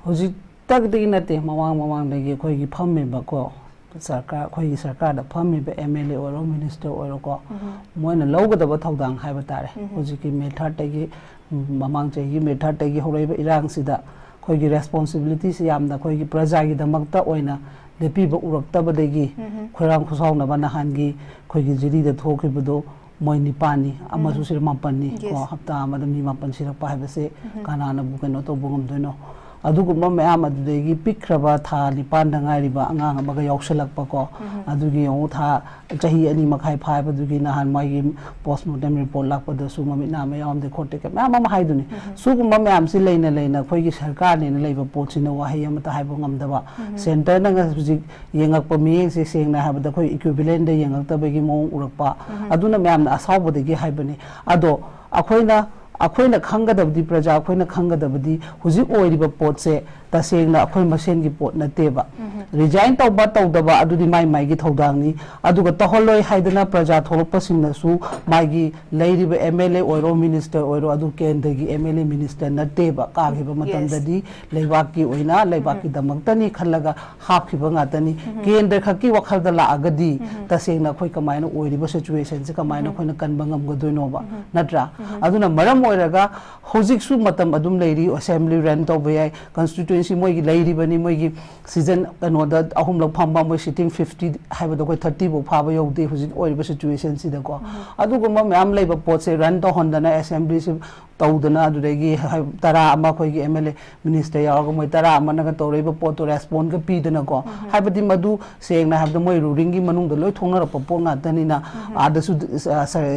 Hoji tagdi nate mawang dagi koigi phammi bako sarkar koigi sarkar da phammi be MLA oro minister oro ko moina lawgadaba thodang haiba tare hoji ki method dagi mamang chegi method dagi horaiba irang sida koigi responsibility se yamda koigi praja gi damakta oina lepiba uraktaba dagi khoirang khusawna bana hangi koigi jiri da thokibado moi nipani amasu sir mapani ko hafta amada mi mapan sirakpa haibase kanana bu keno to bungum doino adugumba mayam adudegi pikraba tha nipan dangairiba angang amaga yausalakpa ko adugi yong tha chahi ani makhai phaiba dugi nahan mai postmortem report lakpa da su mami na mayam de khote ka mayam ma haiduni sugumba mayam si leina khoi gi sarkar ne leiba pochina wa hayam ta haibo ngamdaba center na hujik yengakpa mi se sengna habada khoi equivalent de yengakta bagi mong urakpa aduna mayam na asawbo de gi haibani ado akoina khangadabdi praja akoina khangadabdi hujik oiriba potse tasengna akoi masen gi pot na teba resign tawba tawdaba adudi mai gi thodangni aduga taholoi haidana praja tholopasingna su mai gi leiriba MLA oiro minister oiro adu kendra gi MLA minister na teba ka giba matamdadi leibaki oina leibaki damaktani khallaga hapkiba ngatani kendra khaki wakhalda la agadi tasengna khoi kamaina oiriba situation se kamaina khoina kanbangam godoinoba natra aduna maram oiraga hojik su matam adum leiri assembly run tawba constituency moigi leiri bani moigi season kanoda ahum lok phamba moi sitting 50 haiba do 30 bo phaba yaude hojik oiriba situation sida ko aduguma myam leiba potse run to hondana assembly se tawdana aduregi tara ama khoigi MLA minister yaga moi tara ama naga tawreiba pot to respond ga pidana ko haibadi madu sengna habda moi ruling gi manung do loi thongna ra popo nga tanina adasu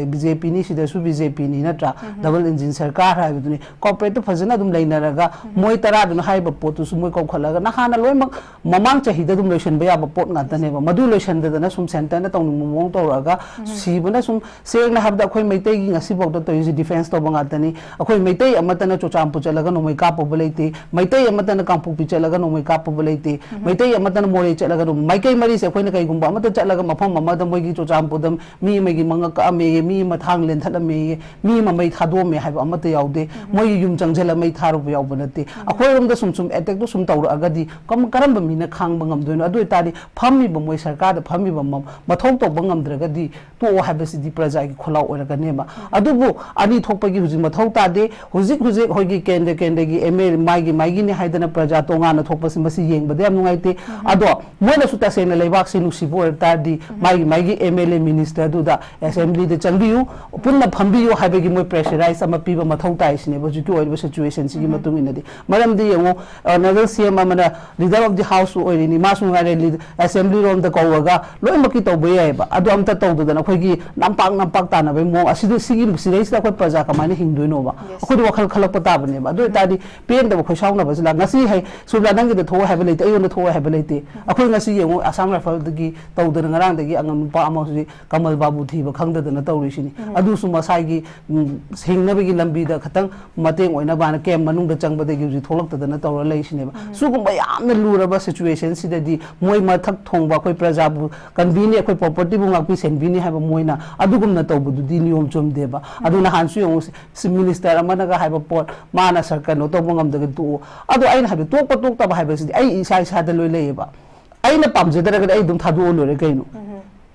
BJP ni sida su BJP ni natra double engine sarkar haibaduni corporate fazana dum leinaraga moi tara dun haiba pot su moi ko khalaga na hana loi mak mamang chahi da dum lotion ba ya pot nga tane ba madu lotion da na sum center na tawnu mong tawraga sibuna sum sengna habda khoi meitei gi ngasi bawda to is defense to banga tani akhoi meitei amatana chocham puchalaga no mai ka pobulate meitei amatana kampu pichalaga no mai ka pobulate meitei amatana more chalaga no mai kai mari se khoina kai gumba amata chalaga mafam amada moigi chocham pudam mi megi manga ka me mi mathang len thada me mi ma mai thado me haiba amata yaude moigi yum changjela mai tharu bu yau banate akhoi rom da sum attack do sum tawra agadi karamba mina khang bangam doino adu tari phammi ba moi sarkar da phammi ba mathong to bangam dragadi to habasi di praja gi kholau oraga nema adubu ani thokpa gi huji mathau tade hujik hoigi kende gi ML maigi ne haidana praja tonga na thokpasi masi yengbade am nungaite ado moina suta sena leibak se nusibo tardi maigi MLA minister du da assembly de changbiu punna phambiu haibegi moi pressurize ama piba mathau tai sine boju ki oiba situation sigi matung inadi maram de yengo another CM amana leader of the house oirini masu ngare assembly room da kowaga loi maki tawbe yaiba ado amta tawdana khoigi nampak tana be mo asidu sigi sireis da khoi praja kamane hingdoino ba akhoi wakhal khalak pata bane ba ado tadi pen da khoi sauna ba sila ngasi hai subla nangi da tho haiba leite ayon da tho haiba leite akhoi ngasi yengo asam rifle dagi tawdana ngarang dagi angam pa amo si kamal babu thiba khangdadana tawrisini adu su masai gi hingnabigi lambi da khatang mateng oina bana kem manung da changba dagi ji tholaktadana tawra leisine ba sugumba yamna luraba situation sidadi moi mathak thongba khoi praja bu convene khoi property bu ngakpi senbini haiba moina adugumna tawbudu di niyom chomde ba aduna hansu yong minister amana ga haiba pot mana sarkar no to bangam daga tu ado aina haiba tok ta haiba sidi ai isa da loi lei ba aina pamjadara ga ai dum thadu lore kaino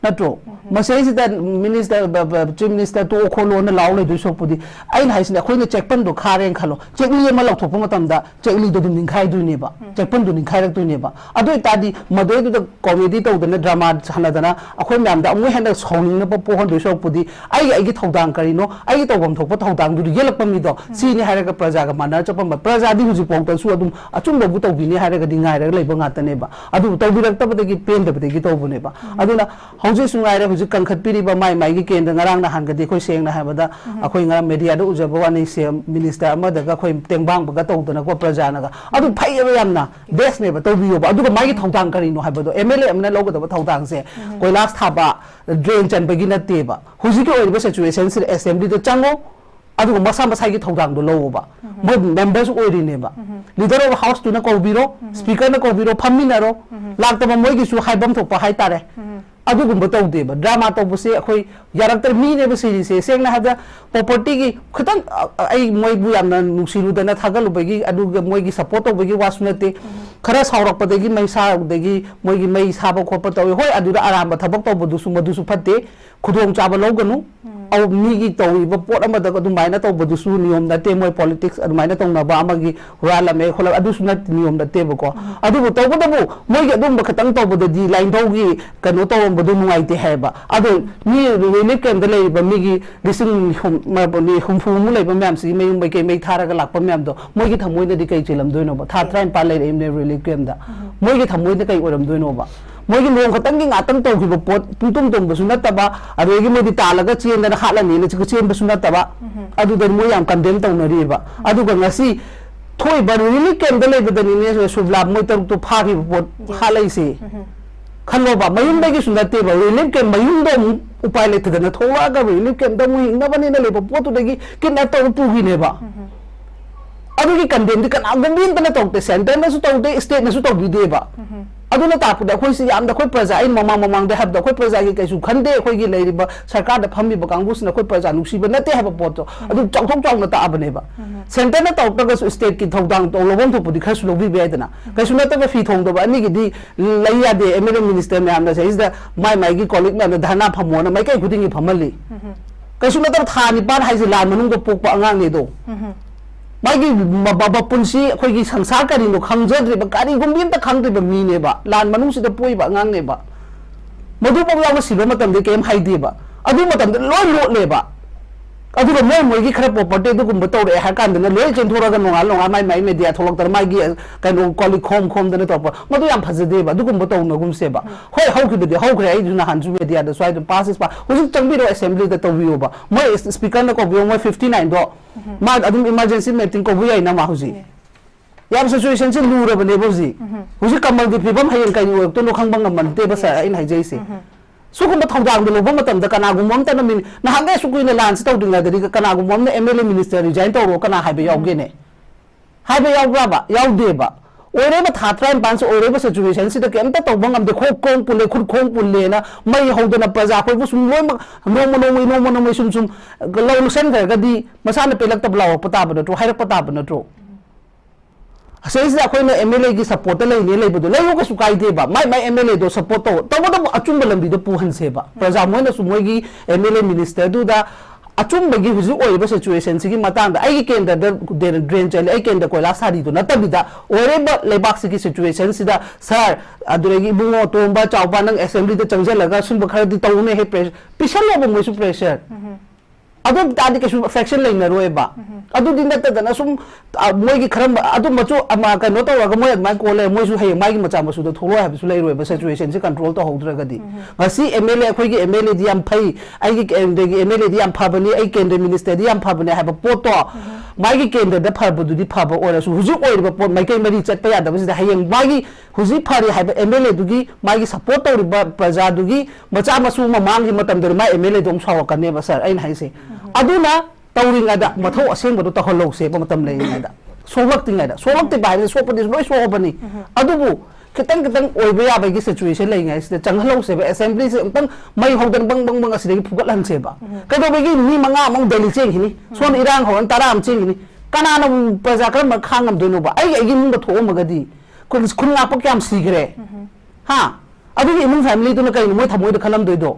natro masai sida minister chief minister to kholo na law le du sopudi aina haisina khoina checkpan do kharen khalo checkli ma law thokpa matamda checkli do dum ninkhai du ne ba checkpan do ninkhai rak du ne ba ado tadi madoi du comedy to dana drama chana dana akhoi myam da amoi hena sawning na po hon du sopudi ai gi thodang karino ai to bam thokpa thodang du yelakpa mi do si ni hairaga praja ga mana chapa praja di huji pongta su adum achum do bu to bi ni hairaga di ngai raga leiba ngata ne ba adu to bi rak ta ba gi pen da ba gi to bu ne ba aduna hauji sungai hujik kangkhat piriba mai gi kendra ngarang na han gadi khoi sengna habada akhoi ngara media da ujaba wani se minister amada ga khoi tengbang ba to dana ko praja na ga adu phaiba yamna des ne ba to biyo ba adu mai gi thongtang karino habado MLA amna logada ba thongtang se koilas thaba drain chan bagi na te ba hujik oi ba situation se assembly da chango adu masa gi thongtang do lo ba mo members oi ri ne ba leader of house tu na ko biro speaker na ko biro phammi na ro lak ta moi gi su haibam thokpa hai tare अदुगुम्बा तौदेबा drama तौबसे अखोई यारक्तर मीनेबा सिरिसे सेंगना हादा property की खतन आई मोइबु यामना नुसिरुदना थागलुबगी अदुगा मोइगी support तौबगी वासुनते खरा सावरकपदगी मैसादगी मोइगी मै साबा खोप तौई होय अदुदा आराम थबक तौबदुसु मदुसु फते खुदोंग चाबा लौगनु औ मीगी तौइबा पोट अमदग अदुमाइना तौबदुसु नियम नते मोइ पॉलिटिक्स अदुमाइना तौनाबा अमगी हुरालमे खोला अदुसु नत नियम नतेबको अदुबु तौबदबु मोइगी अदुम खतंग तौबददी लाइन तौगी कनो तौबदु नुआइते हैबा अदु मी रिलीफ कैंप द लेबा मीगी लिसिंग मबनी हुमफु मु लेबा मैमसी मयुम बै के मै थारागा लाकपा मैमदो मोइगी थमोइनदि कै चिलमदोइनोबा था ट्राइन पा लेरे इमने रिलीफ कैंप दा मोइगी थमोइनदि कै ओरमदोइनोबा मोइगी लोंग खतंगी ngaतंग तौगिबा पोट पुंतुम तोंबसु नतबा अरेगी मोइदी तालगा चेंदना हालनी ने चेंबसु नतबा अदुदन मोइ याम कंडेम तौनरीबा अदुगा ngasi थोइबा रिलीफ कैंप द लेबदनि ने सुबला मोइ तंग तो फागी पोट हालैसे खलोबा मयुम सुनते रिलीफ कैंप मयुम उपाय लेथदना थोवागा रिलीफ कैंप द मुहिंगबनी ने लेबा पोतुदगी किडनैप तौ पुगिनेबा अदुगी कंडेम दि कनागुम्बिन तौते सेंटर नसु तौते स्टेट नसु तौबिदेबा अदुना तापुद अखोइसि याम दखोइ प्रजा इन ममांग दे हब दखोइ प्रजा की कैसु खंदे अखोइगी लेरिबा सरकार द फम्बिबा कांगुसना अखोइ प्रजा नुसिबा नते हब पोतो अदु चौथों चौना ताबनेबा सेंटर न तौतगसु स्टेट की थौदांग तौलबम थोपुदि खसु लोबि बेदना कैसु नतबा फी थोंदबा अनिगिदि लैयादे एमएलए मिनिस्टर मैम द सेइस द माई की कॉलिग मैम धरना फमोना माई कै खुदिंगी फमली कैसु नतबा था निपान हाइजि लान मनुंग पोकपा अंगांग नेदो मागी बाबा पुंसी अखोइगी संसार करिनो खंगजद्रिबा कारिगुम्बिम त खंगद्रिबा मीनेबा लान मनुंगसिदा पोइबा अंगांगनेबा मधु पगलाव सिबा मतमदे केम हाइदेबा अदु मतमदे लोय लोटलेबा अदुगा मोय मोयगी खरा प्रॉपर्टी अदुगुम्बा तौरे हाकांदना लोय चेंथोरागा नोंगा माई मेडिया थोलक्तर मागी कनो कॉली खोम खोम दने तौपा मधु याम फजदेबा अदुगुम्बा तौनगुमसेबा होय हौखिबदि हौखरे आई जुना हानजु मेडिया द स्वाइ द पास पा हुजु चंगबिरो असेंबली द तौबियोबा मोय स्पीकर न कोबियो मोय 59 दो मा अदुम इमरजेंसी मीटिंग कोबु याइना मा हुजि याम सिचुएशन से लूरबने बुजि हुजि कमल दि फिबम हयन काइनो तो नो खंगबंग मनते बसा इन हाइजैसे सुगुम्बा थौदांग लोबा मतमदा कनागुम्बम तन मिन नहागे सुकुइना लांस तौदिंगादरि कनागुम्बम एमएलए मिनिस्टर रिजाइन तौरो कना हाइबे यावगेने हाइबे यावब्राबा यावदेबा ओरेबा था ट्राइन पांस ओरेबा सिचुएशन सिदा केमता तौबंगम दे खोकोंग पुले खुद खोंग पुलेना मई हौदना प्रजा खोइबु सुम लोय नोमो सुम लौलुसन गरगदी मसाना पेलक तबलाव पताब नट्रो हाइरक पताब नट्रो असेस अखोइना एमएलए की सपोर्ट लेने लेबदो लेयो कसु काइदेबा माई एमएलए दो सपोर्ट तबदो अचुंब लंबी दो पुहनसेबा प्रजा मोइना सुमोइगी एमएलए मिनिस्टर दुदा अचुंबगी हुजु ओइबा सिचुएशन सिगी मतांग आई केंद्र द ड्रेन चले आई केंद्र कोइला सारी दो नतबिदा ओरेबा लेबाक सिगी सिचुएशन सिदा सर अदुरेगी बुंगो तोंबा चावबा नंग असेंबली द चंगजलगा सुंब खरदी तौने हे प्रेशर पिछल लोब मोइसु प्रेशर अदु तादि केसु फ्रैक्शन लेना रोएबा अदु दिन नतदना सुम मोइगी खरम अदु मचो अमा कनो तौरगा मोय अदमा कोले मोइसु हे माइगी मचा मसु द थोलो हाबिसु लेरोएबा सिचुएशन से कंट्रोल तो होद्रगदी ngasi एमएलए अखोइगी एमएलए दि याम फै आइगी केंद्रगी एमएलए दि याम फाबनी आई केंद्र मिनिस्टर दि याम फाबनी हाबा पोतो माइगी केंद्र द फाबदुदि फाबा ओरसु हुजु ओइरबा पोट माइकै मरि चटपा यादबसिदा हयंग माइगी हुजि फारि हाबा एमएलए दुगी माइगी सपोर्ट तौरिबा प्रजा दुगी मचा मसु ममांगी मतम दर मा एमएलए दोम सावकनेबा सर आइन हाइसे अदुना तौरिंगादा मथौ असेंबदो तहलौसे मतम लेइंगादा सोलक्ति बाइरे सोपदि लोय सोबनी अदुबु खितंग ओइबा याबगी सिचुएशन लेइंगा इस चंगहलौसे असेंबली से अंतंग मई हौदन बंग बंग बंग असिदगी फुगतलनसेबा कदोबगी मी मंगा मंग दिल्ली चेंगिनी सोन इरांग होन ताराम चेंगिनी कनाना प्रजा करम खांगम दोनोबा आई मुंग थोमगदी खुनला पक याम सीगरे हां अदुगी इमुंग फैमिली तुन कई मोय थमोय द खलम दोइदो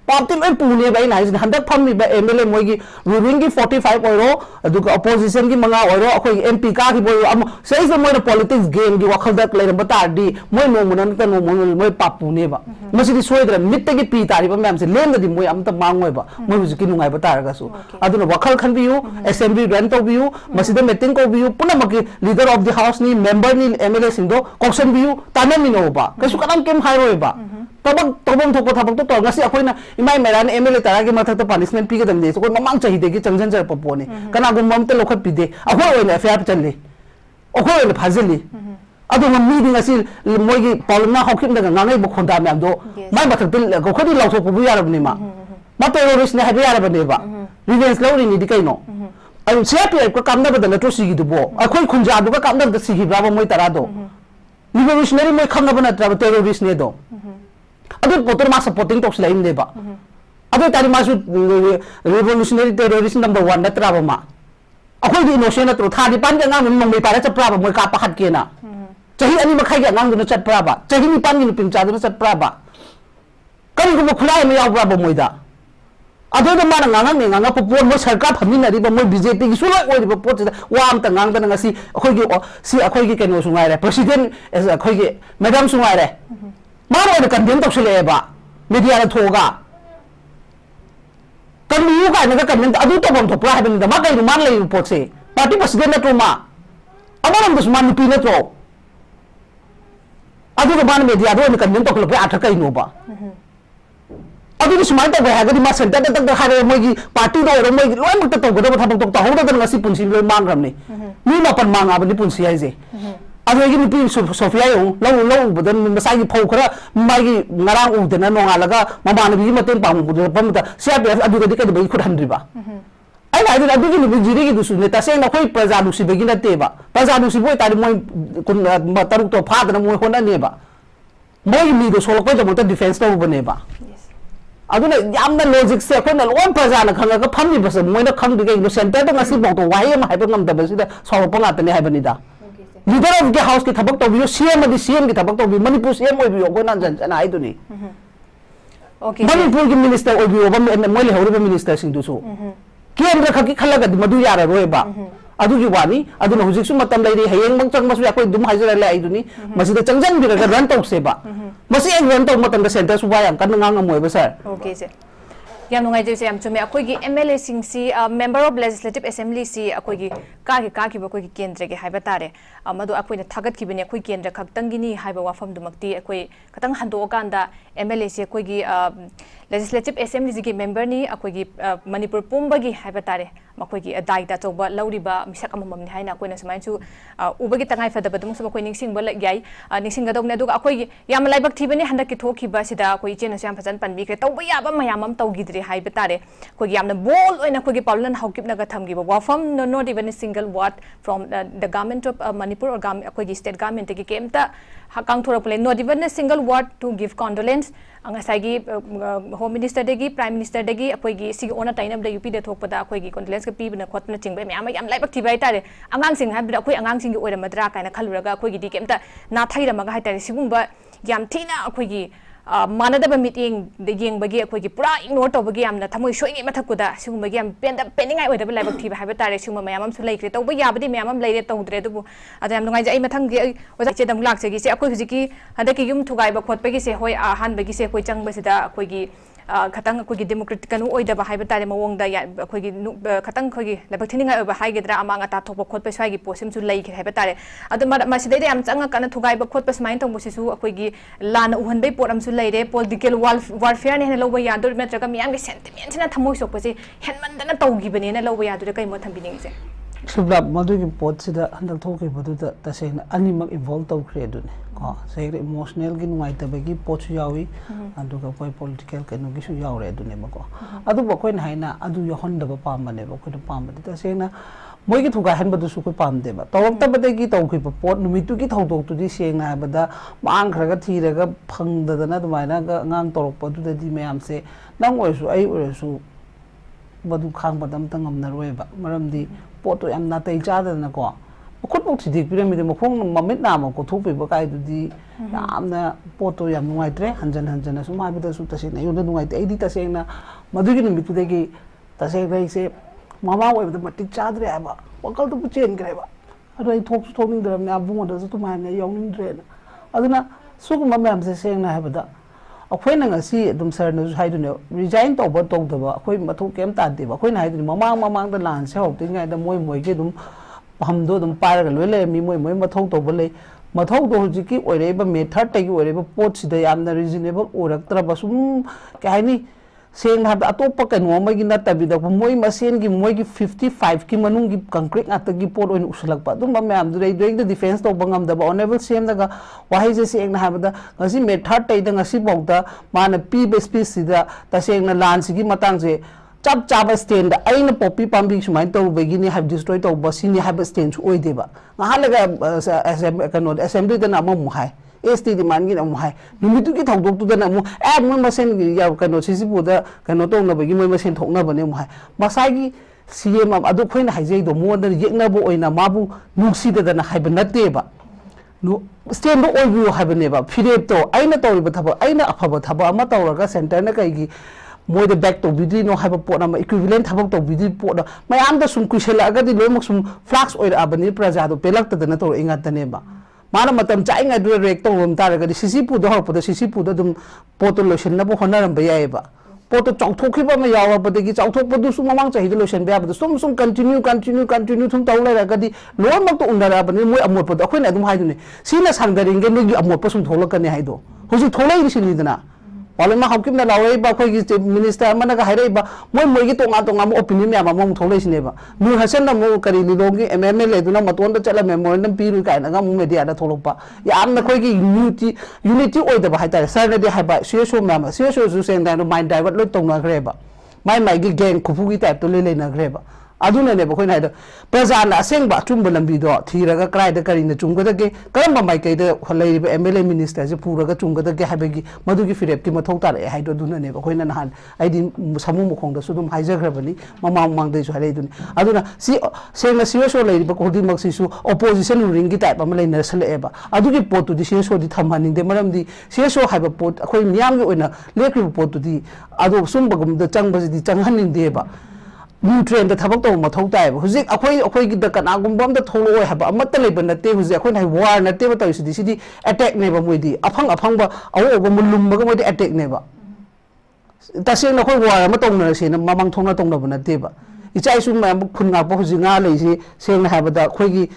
पार्टी लोय पुने बाई नाइस हंदक फम्मीबा एमएलए मोयगी रूलिंग की 45 ओरो अदुगा अपोजिशन की मंगा ओरो अखोई एमपी का की बोय अम सेइस मोय पॉलिटिक्स गेम की वखल दक लेरम बताडी मोय नोमनन त नोमन मोय पापुनेबा मसिदि सोयद्र मित्ते की पी तारिबा मैम से लेंददि मोय अमत मांगोयबा मोय हुजि की नुंगाय बतारगासु अदुना वखल खनबियु असेंबली रन तोबियु मसिदे मीटिंग कोबियु पुनमकी लीडर ऑफ द हाउस नी मेंबर नी एमएलए सिंदो कॉक्शन बियु तानमिनोबा कैसु कदम केम हायरोयबा तबक तबम थोको थबक तो ngasi अखोइना इमाय मेरान एमएलए तारा के मथक तो पनिशमेंट पी गदम दे सो ममांग चाहिदे की चंगजन जर पपोने कना गुमम ते लोखत पिदे अखोइ ओइना एफआईआर चलले अखोइ ओइना फाजली अदु मीदी ngasi मोइगी पॉलना हौखिम दगा ngangai बखोंदा म्याम दो माय मथक ते गखोदि लाउथो पबु यारबनि मा टेररिस्ट ने हाबे यारबने बा रिवेंस लौरि नि दि कैनो अयु सेपी को कामना बदन तो सिगी दुबो अखोइ खुंजा दुगा कामना द सिगी ब्राबो मोय तारा दो रिवोल्यूशनरी मोय खंगब नत्रा टेररिस्ट ने दो अदु पोतर मा सपोर्टिंग टॉक्स लाइन देबा अदु तारी मासु रिवोल्यूशनरी टेररिस्ट नंबर 1 नत्राबा मा अखोई दी इनोसेंट नत्रो थादी पान के ngang मंगमे पारा चप्राबा मोय का पखत केना चही अनि मखाई के ngang दुन चप्राबा चही नि पान नि पिन चादु चप्राबा करी को खुलाय मे यावबा मोयदा अदु द माना ngang ने ngang पोपोर मोय सरकार फमिनरी बा मोय बीजेपी की सुला ओइ बा पोत वा am ta ngang then ngasi अखोई की सी अखोई की केनो सुंगाय रे प्रेसिडेंट अखोई की मैडम सुंगाय रे मारो ने कंडेम तोसले बा मीडिया ने थोगा कन्यू का नगा कन्यन अदु तो बम थोपरा हाबन द मा कई मान ले पोत से पार्टी प्रेसिडेंट न तो मा अमरम दस मान पी न तो अदु द मान मीडिया दो ने कन्यन तो पे आठ कई नो बा अदु सुमाय तो है गदि मा सेंटर तक हारे मोगी पार्टी दो रो मोगी लोय मत तो गदब थाबक तो होदा दन ngasi पुनसि लोय मांगरमने मी मापन मांगा बनि पुनसि हाइजे अदुगी नुपी सोफिया यो लो बदन मसाई फौ खरा मागी ngarang उदना नोंगालगा मबानबी मतन पाम बमता सीआरपीएफ अदुगदि कदि बई खुद हंद्रिबा आई लाइदि अदुगी नुबी जिरिगी दुसु ने तसे न खोई प्रजा दुसि बगी नतेबा प्रजा दुसि बोय तारि मोय कुन तरुक तो फादना मोय होना नेबा मोय मी दो सोलको जमत डिफेंस तो बनेबा अदुना यामना लॉजिक से कोन लोन प्रजा न खंगा फमनि बस मोयना खंग दिगे सेंटर द ngasi बौतो वाय म हाइबो ngam दबसिदा सौरप ngатने हाइबनिदा लीडर ऑफ द हाउस की थबक तो बियो सीएम की थबक तो बि मणिपुर सीएम ओइ बियो कोना जन आई दुनी ओके मणिपुर की मिनिस्टर ओइ बियो बम मोले हौरबा मिनिस्टर सिंग दुसु केंद्र खकी खलगा मधु यारा रोयबा अदुगी वानी अदुना हुजिक सु मतम लेरी हयेंग मंग चंग मसु याकोय दुम हाइजरा ले आई दुनी मसिदा चंगजन बिरगा रन तौसेबा मसि एक रन तौ मतम द सेंटर सु वायम कन ngang मोयबा सर ओके से याम नुंगाई जेसे याम चुमे अखोई एमएलए सिंग सी मेंबर ऑफ लेजिस्लेटिव असेंबली सी अखोई की बखोई केंद्र के हाइबा तारे मदो अखोई थागत खिबने अखोई केंद्र खक्तंगिनी हाइबा वाफम दुमक्ति अखोई खतंग हंदो कांदा एमएलए सी अखोई लेजिस्लेटिव असेंबली की मेंबर नि अखोई मणिपुर पुंबगी हाइबा तारे मखोई दायित्व चौबा लौरिबा मिसक अमममनि हाइना अखोइना सुमाइसु उबगी तंगाई फदबा दुम सब अखोई निंगसिंगबा याई निंगसिंगदौने अदुगा अखोई याम लाइबक थिबने हंदक की थोखिबा सिदा अखोई चेना याम फजन पनबिख्रे तौबा याबा मयामम तौगिद्रे हाइबा तारे अखोई यामना बोल ओइना अखोई पाउलन हौकिपनागा थमगिबा वाफम not even a single word from the government of Manipur or अखोई स्टेट गवर्नमेंट की केमता कांगथोरपले not even a single word to give condolence अंगासागी होम मिनिस्टर देगी प्राइम मिनिस्टर देगी अखोई सिग ओना ताइनम द यूपी दे थोकपदा अखोई condolence के पीबना खोतना चिंगबे म्याम याम लाइबक थिबा हाइतारे अंगांसिंग हाइबदा अखोई अंगांसिंग की ओइरमद्रा काइना खलुरगा अखोई दी केमता ना थाइरमगा हाइतारे सिगुंबा याम थीना अखोई मानदब मीटिंग येंबगी अखोई पूरा इग्नोर तौबगी यामना थमोय सोइङे मथकुदा सिगुंबगी याम पेनिंगाई ओइदब लाइबक थिबा हाइबा तारे सिगुंबा मयामम सु लेख्रे तौबा याबदी मयामम लेरे तौद्रे दुबु अदा याम नुंगाइ जाई मथंगी ओजा चेदम लाक्सेगी से अखोई हुजिकी हदकी युम थुगाइबा खोटबगी से होय हानबगी से अखोई चंगबसिदा अखोई खतंग अखोई डेमोक्रेटिक कनु ओइदबा हाइबा तारे मवोंगदा अखोई खतंग अखोई लाइबक थिनिंगाई ओइबा हाइगेद्रा अमांग अता थोप खोटबा स्वाइगी पोसिम सु लेख्रे हाइबा तारे अदु मसिदैदे याम चंगा कन थुगाइबा खोटबा समाइन तंबसिसु अखोई लान उहनबै पोरम सु लेरे पोलिटिकल वारफेयर ने लौब यादुर नत्रगा मियाम के सेंटिमेंट सिना थमोय सोकपसे हेनमंदना तौगिबनेना लौब यादुर कै मो थंबिनिंगसे सुब्ला मधुगी पोत सिदा हंदक थोके बदुदा तसेना अनिमक इवॉल्व तौखरे दुने को सेग्रे इमोशनल की नुआइतबगी पोछु यावी अदुगा कोई पॉलिटिकल कनुगी सु यावरे दुने मको अदु बकोइन हाइना अदु यहंदब पामने बकोइन पामदि तसेना मोगी थुगा हनबदुसु कोइ पामदेबा तौरक्तबदगी तौखिबा पोत नुमितुगी थौदोक्तुदि सेंगना हाबदा मांगखरगा थीरगा फंगददना दुमाइना ngang तौरक्पदुदि मयामसे नंग ओइसु आई ओइसु बदु खांगबदम तंगमनरोयबा मरमदि पोतो याम नातै चादना को खुदबोक सिदिक पिरमिदे मखोंग ममित नाम को थोपिबा काइदुदि यामना पोतो याम नुआइत्रे हंजन हंजन सु माबिदसु तसेना योदा नुआइते आइदि तसेना मधुगी नुमितुदेगी तसेग्रैसे मामा ओइबदा मटिक चादरे आबा वकल तो पुचेन ग्रेबा अदै थोक थोनिंगदरम ना बुंगदसु Tumane यौनिंद्रेना अदुना सुगुम मैमसे सेंगना हाबदा अखोइना ngasi adum sarna haidune resign tawba tawdaba akhoi mathu kem tadeba akhoi haidune mamang da lan se hokti ngai da moi ge dum phamdo dum paraga loi mi moi mathau tawba lei mathau do hujiki oireba method tagi oireba pot sida yamna reasonable oraktra basum kaini Seng हाब अतोप कनो मगी नतबिदा मोय मसेन की मोय की 55 की मनुंग की concrete आत की पोट ओइन उसलक दुम मैम दुरै दुरै डिफेंस तो बंगम द ऑनरेबल सीएम दगा वाहि जे सेंग हाबदा ngasi मेथड तैदा ngasi बौदा मान पी स्पीच सिदा तसेंग लान सिगी मतंग से chap chap stand aina poppy pambi sumai to begini have destroy to basini have stand oi deba ngahalaga assembly da na mo hai ST demand gi na hai numitu ki thok tu da na mo mon masen gi ya kano sisipu da kano to na bagi mo masen thok na bane mo hai masai gi CM adu khoina haijei do mo da yekna bo oina mabu nusi da na haiba nate ba no stand do oi bu haiba ne ba phire to aina to ba thaba aina afaba thaba ama tawraga center na kai gi moi the back to bidi no have a pot na equivalent have to bidi pot mai am da sum kushela aga di loimak sum flux oil abani praja do pelak ta na to ingat ta ne ba mana matam chai nga du rek to rom ta ga di sisi pu do ho pu sisi pu do dum pot lotion na bo honaram ba yai ba pot chok thok khiba ma yawa ba de gi chok thok bu sum mamang chahi lotion ba ba sum continue thum taw la ga di loimak to undara ba ni moi amot po do khoina dum hai du ne sina sangdaring ge ni amot po sum tholak ka ne hai do hoji tholai ni sini dana Parliament hakim na lawai ba khoi gi minister mana ga hairei ba moi gi tonga opinion ya ma mong tholei sine ba nu hasen na mo kari li longi MMLA du na maton da chala memorandum piru kai na ga mu media da tholok pa ya am na khoi gi unity oi da ba hai ta sar na de hai ba CSO ma CSO su sen da no mind divert lo tong na gre ba mai gi gang khufu gi type to le na gre ba aduna ne ba khoi na da praja na aseng ba chum ba lambi do thiraga krai da kari na chum ga da ge karam ba mai kai da holai ba MLA minister je pura ga chum ga da ge habe gi madu gi firep ki mathok tar hai do duna ne ba khoi na han ai di samu mu khong da su dum haijar gra bani mamang dai su hai dun aduna si seng na CSO lai ba ko di mak si su opposition ring gi type ma lai na sale ba adu gi pot tu di CSO di thamhaning de maram di CSO hai ba pot khoi miyam gi oina lekri pot tu di adu sum ba gum da chang ba di chang haning de ba nutrient da thabak to ma thau tai ba hujik akhoi gi da kana gum bom da tholo oi ha ba amat le ban na te hujik akhoi nai war na te ba ta sidi attack ne ba moi di afang ba awo ba mulum ba moi di attack ne ba ta seng na khoi war ma tong na se na mamang thong na tong na ba na te ba ichai su ma khun nga ba hujik nga le si seng na ha ba da khoi gi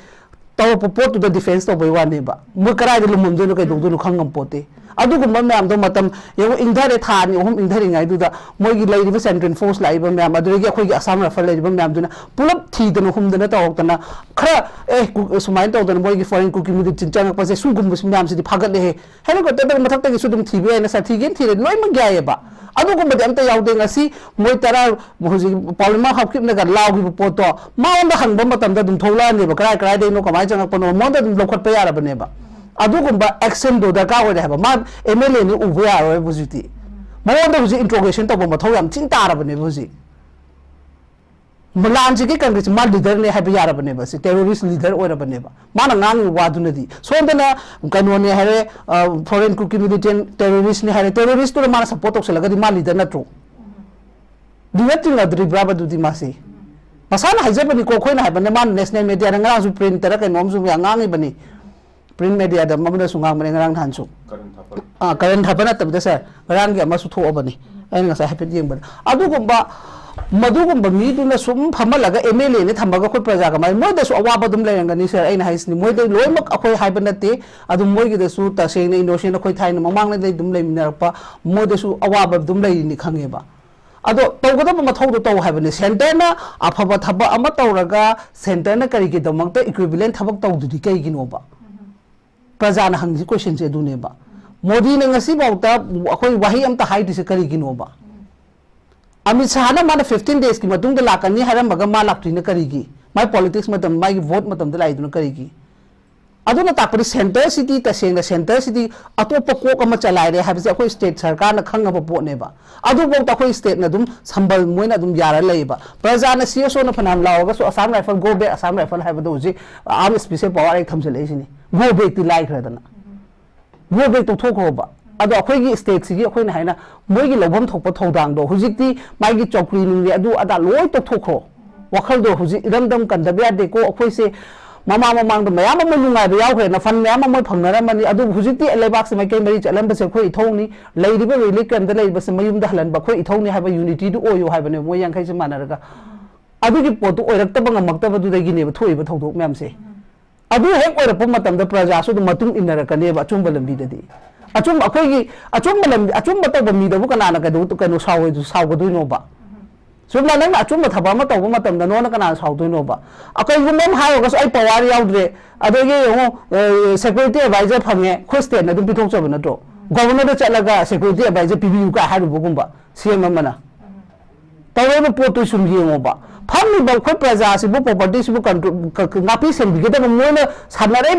taw po pot to the defense to bai wa ne ba mo karai de lumum de no kai dog do khangam pote adu gum ma am do matam yo indhare tha ni hom indhare ngai du da moi gi lai ri central force lai ba ma adu gi khoi gi asam rafal lai ba ma am du na pulap thi de no hum de na taw ta na khara sumai taw da moi gi foreign cookie mu chin chang pa se su gum bus ma am si phagat le he helo ko ta mathak ta gi su dum thi be na sa thi gen thi le loi ma gya ye ba adu gum de am ta yaw de ngasi moi tara hoji parliament hakip na ga law gi po to ma on da hang ba matam da dum thola ne ba krai de no kamai chang pa no mo da dum lokhat pa ya ra ba ne ba adu gum ba action do da ka ho da ba ma MLA ni ubu ya ro bujuti mo da buji interrogation to ba ma thau yam chin ta ra ba ne buji Malan ji ki congress ma leader ne ha ba ya ra ba ne ba si terrorist leader oi ra ba ne ba ma na ngang wa du na di so da na kanu ne ha re foreign cookie militant terrorist ne ha re terrorist to ma support to sala ga di ma leader na tro di wetin la dri braba du di ma si masana ha je ba ni ko khoi na ha ba ne ma national media na ngang su print tara kai nom su ya ngang ba ni print media da ma su ngang mane ngang than su current happen tab da sir ngang gi ma su tho ba ni ai nga sa happy yeng ba adu gumba madu gumba mi du na sum phamalaga MLA ne thambaga khoi praja ga mai moi da su awa ba dum leranga ni sir ai na haisni moi da loimak akhoi haiba na te adu moi gi da su ta se ne innocent akhoi thai na mamang na dai dum lai minar pa moi da su awa ba dum lai ni khange ba ado tawgada ma thau do taw haibani center na afaba thaba ama tawraga center na kari gi damang ta equivalent thabak taw du kai gi no ba praja na hangji question je du ne ba modi ne ngasi bauta akhoi wahi am ta hai di se kari gi no ba amit shah na mana 15 days ki matung da lakani haram baga ma lakti na kari gi mai politics matam mai vote matam da lai du na kari gi aduna tapari center city ta seng center city atopa kok ama chalai re habse akhoi state sarkar na khanga ba po ne ba adu bo ta khoi state na dum sambal moina dum yara lei ba praja na CSO na phanam lawa so assam rifle go back assam rifle ha ba do ji arm special power ai thamse le sini go back ti lai khra dana go back to thok ba adu akhoi gi state si gi akhoi na haina moi gi lobam thokpa thodang do hujikti mai gi chokri ning ri adu ada loi to thokho wakhal do hujik ramdam kan da bya de ko akhoi se mama mamang do mayam ma lungai ba yaw khre na fan mayam ma phangna mani adu hujikti lebak se mai kai mari chalam ba se khoi thong ni leiri ba really kan da lei ba se mayum da halan ba khoi thong ni ha ba unity du oyo ha ba ne moi yang khai se manaraga adu gi pot oirak ta bang mak ta ba du da gi ne ba thoi ba thodok myam se adu hek oirak pa matam da praja su du matung inara ka ne ba chum ba lambi da di achum akhoi gi achum lambi achum ba ta ba mi da bu kana na ka du ka no saw ga du no ba sumla nang achum ma thaba ma taw ma tam da no na kana saw du no ba akai gu mem hayo ga so ai power yaw dre ado ge yo security advisor phange khoste na dum pithok chob na to governor da chalaga security advisor PBU ka haru bu gumba CM mana तौरेब Poto सुम येंगोबा फामी बा खो प्रजा सिबु property सिबु control नापी सेंबिगेदा Mona सानरे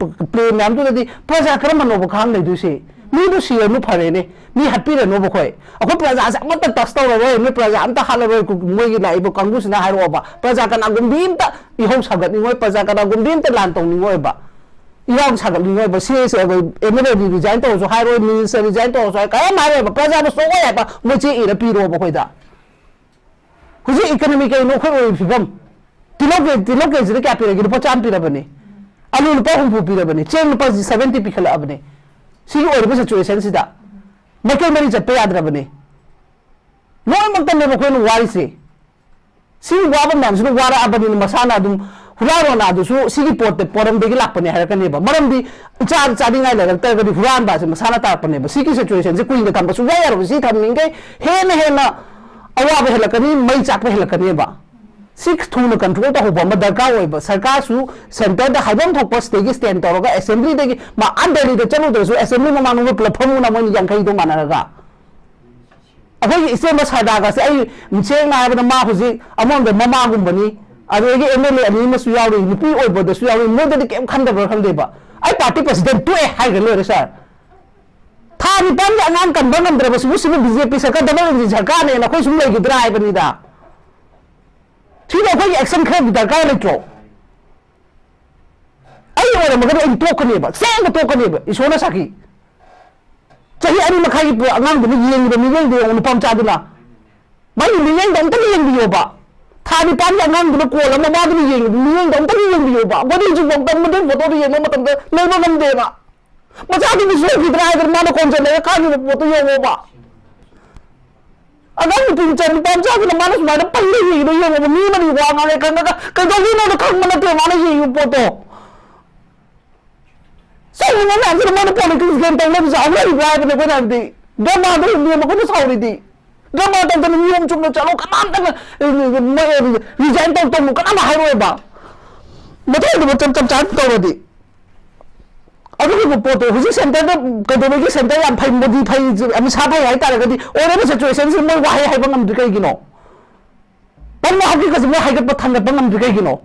play ma'am तो प्रजा करम मनोब खाम लेदुसे मी दु सियनु फरेने me happy रे नो बखोय अखो प्रजा से अमत टच तौरबो मी प्रजा अमत हालबो मोगी लाइबो कांगुसना हारोबा प्रजा कना गुंदीमता इहो सागतनिङोय प्रजा कना गुंदीमता लान तौनिङोयबा इराव सागतनिङोयबा से एमएलए रिजाइन तौसो हारो मिनिस्टर रिजाइन तौसो काय मारेबा प्रजा न सोगोयबा मोचे इरा पिरो बखोयदा हुजी इकोनॉमी के नो खो फिबम तिलो के जिरे क्या पिरेगी रुपा 4 पिरबने आलू रुपा 4 पिरबने चेन रुपा 70 पिखलबने सी ओरबो सिचुएशन सिदा मके मरी चप्पे याद्रबने लोय मक्तने बखोन वारिसे सी वाबम नामसु वारा अबनि मसाना दुम हुरारोना दुसु सिगी पोर्ट पोरम देगी लापने हरकनेबा मरमदी चार चादिंगाय लगतगदि हुरान बासे मसाना तापने बा सिगी सिचुएशन से कुइंग थंबसु वायर सी थमिंगे हेन हेना अवाब हेलकनी मई चाप हेलकनेबा सिक्स थून कंट्रोल तौब दरकार होइबा सरकार सु सेंटर द हाइबम थोप स्टेगी स्टैंड तौरगा असेंबली देगी मा अंडरली द चलो असेंबली ममानु प्लेटफॉर्म ना मन यांखै दो मानरगा अखोई इसे मसादागा से आई मिचेंग नायबदा मा हुजी अमोंद ममागुंबनी अदोगी एमएलए अनि मसु यावरी नुपी ओइबदा सु यावरी मोदि केम खंदबर खंदेबा आई पार्टी प्रेसिडेंट तो ए हाइग लेरे सर था निपान अंगान कंबन नंद्रबा सु बीजेपी सरकार दबल सरकार ने नखोई सुम लेगिद्रा आइबनीदा एक्शन खर दरकार लेट्रो टोकनेब सेंग टोकनेब इसोना साकी चाहे अनी मखाई अंगांग मिलेंगे नुपम चादुना मई मिलेंगे अंत येंबियोबा था निपान अंगांग कोल ममाद मिलेंगे अंत येंबियोबा वदी जुबम तमदे फोटो येंगो मतम लेनो नमदेबा मचादी बिसोगिद्रा आइगर मानो कोंजले खानी फोटो येंगोबा अगर तुम चंद पांचा के मानस माने पल्ले ही नहीं है वो नी मनी वांग आले कंगा कंगा ही ना खंग मन ते माने ही फोटो सही में ना जब माने पॉलिटिक्स गेम तंग ले जाओ रे बाय ने कोना दी दो मा दो नियम को तो साउरी दी दो मा तंग नियम चुम चलो कमान तंग रिजाइन तो कना हाइरो बा मतो दो चम चाट तो दी अदुगी पोतो हुजी सेंटर कदोगी सेंटर याम फाइ मोदी फाइ अमि साफाइ हाइ तारगदि ओरेबो सिचुएशन से मोय वाहे हाइबं हम दुकै गिनो तम हाकि कसम हाइगत पथन बंग हम दुकै गिनो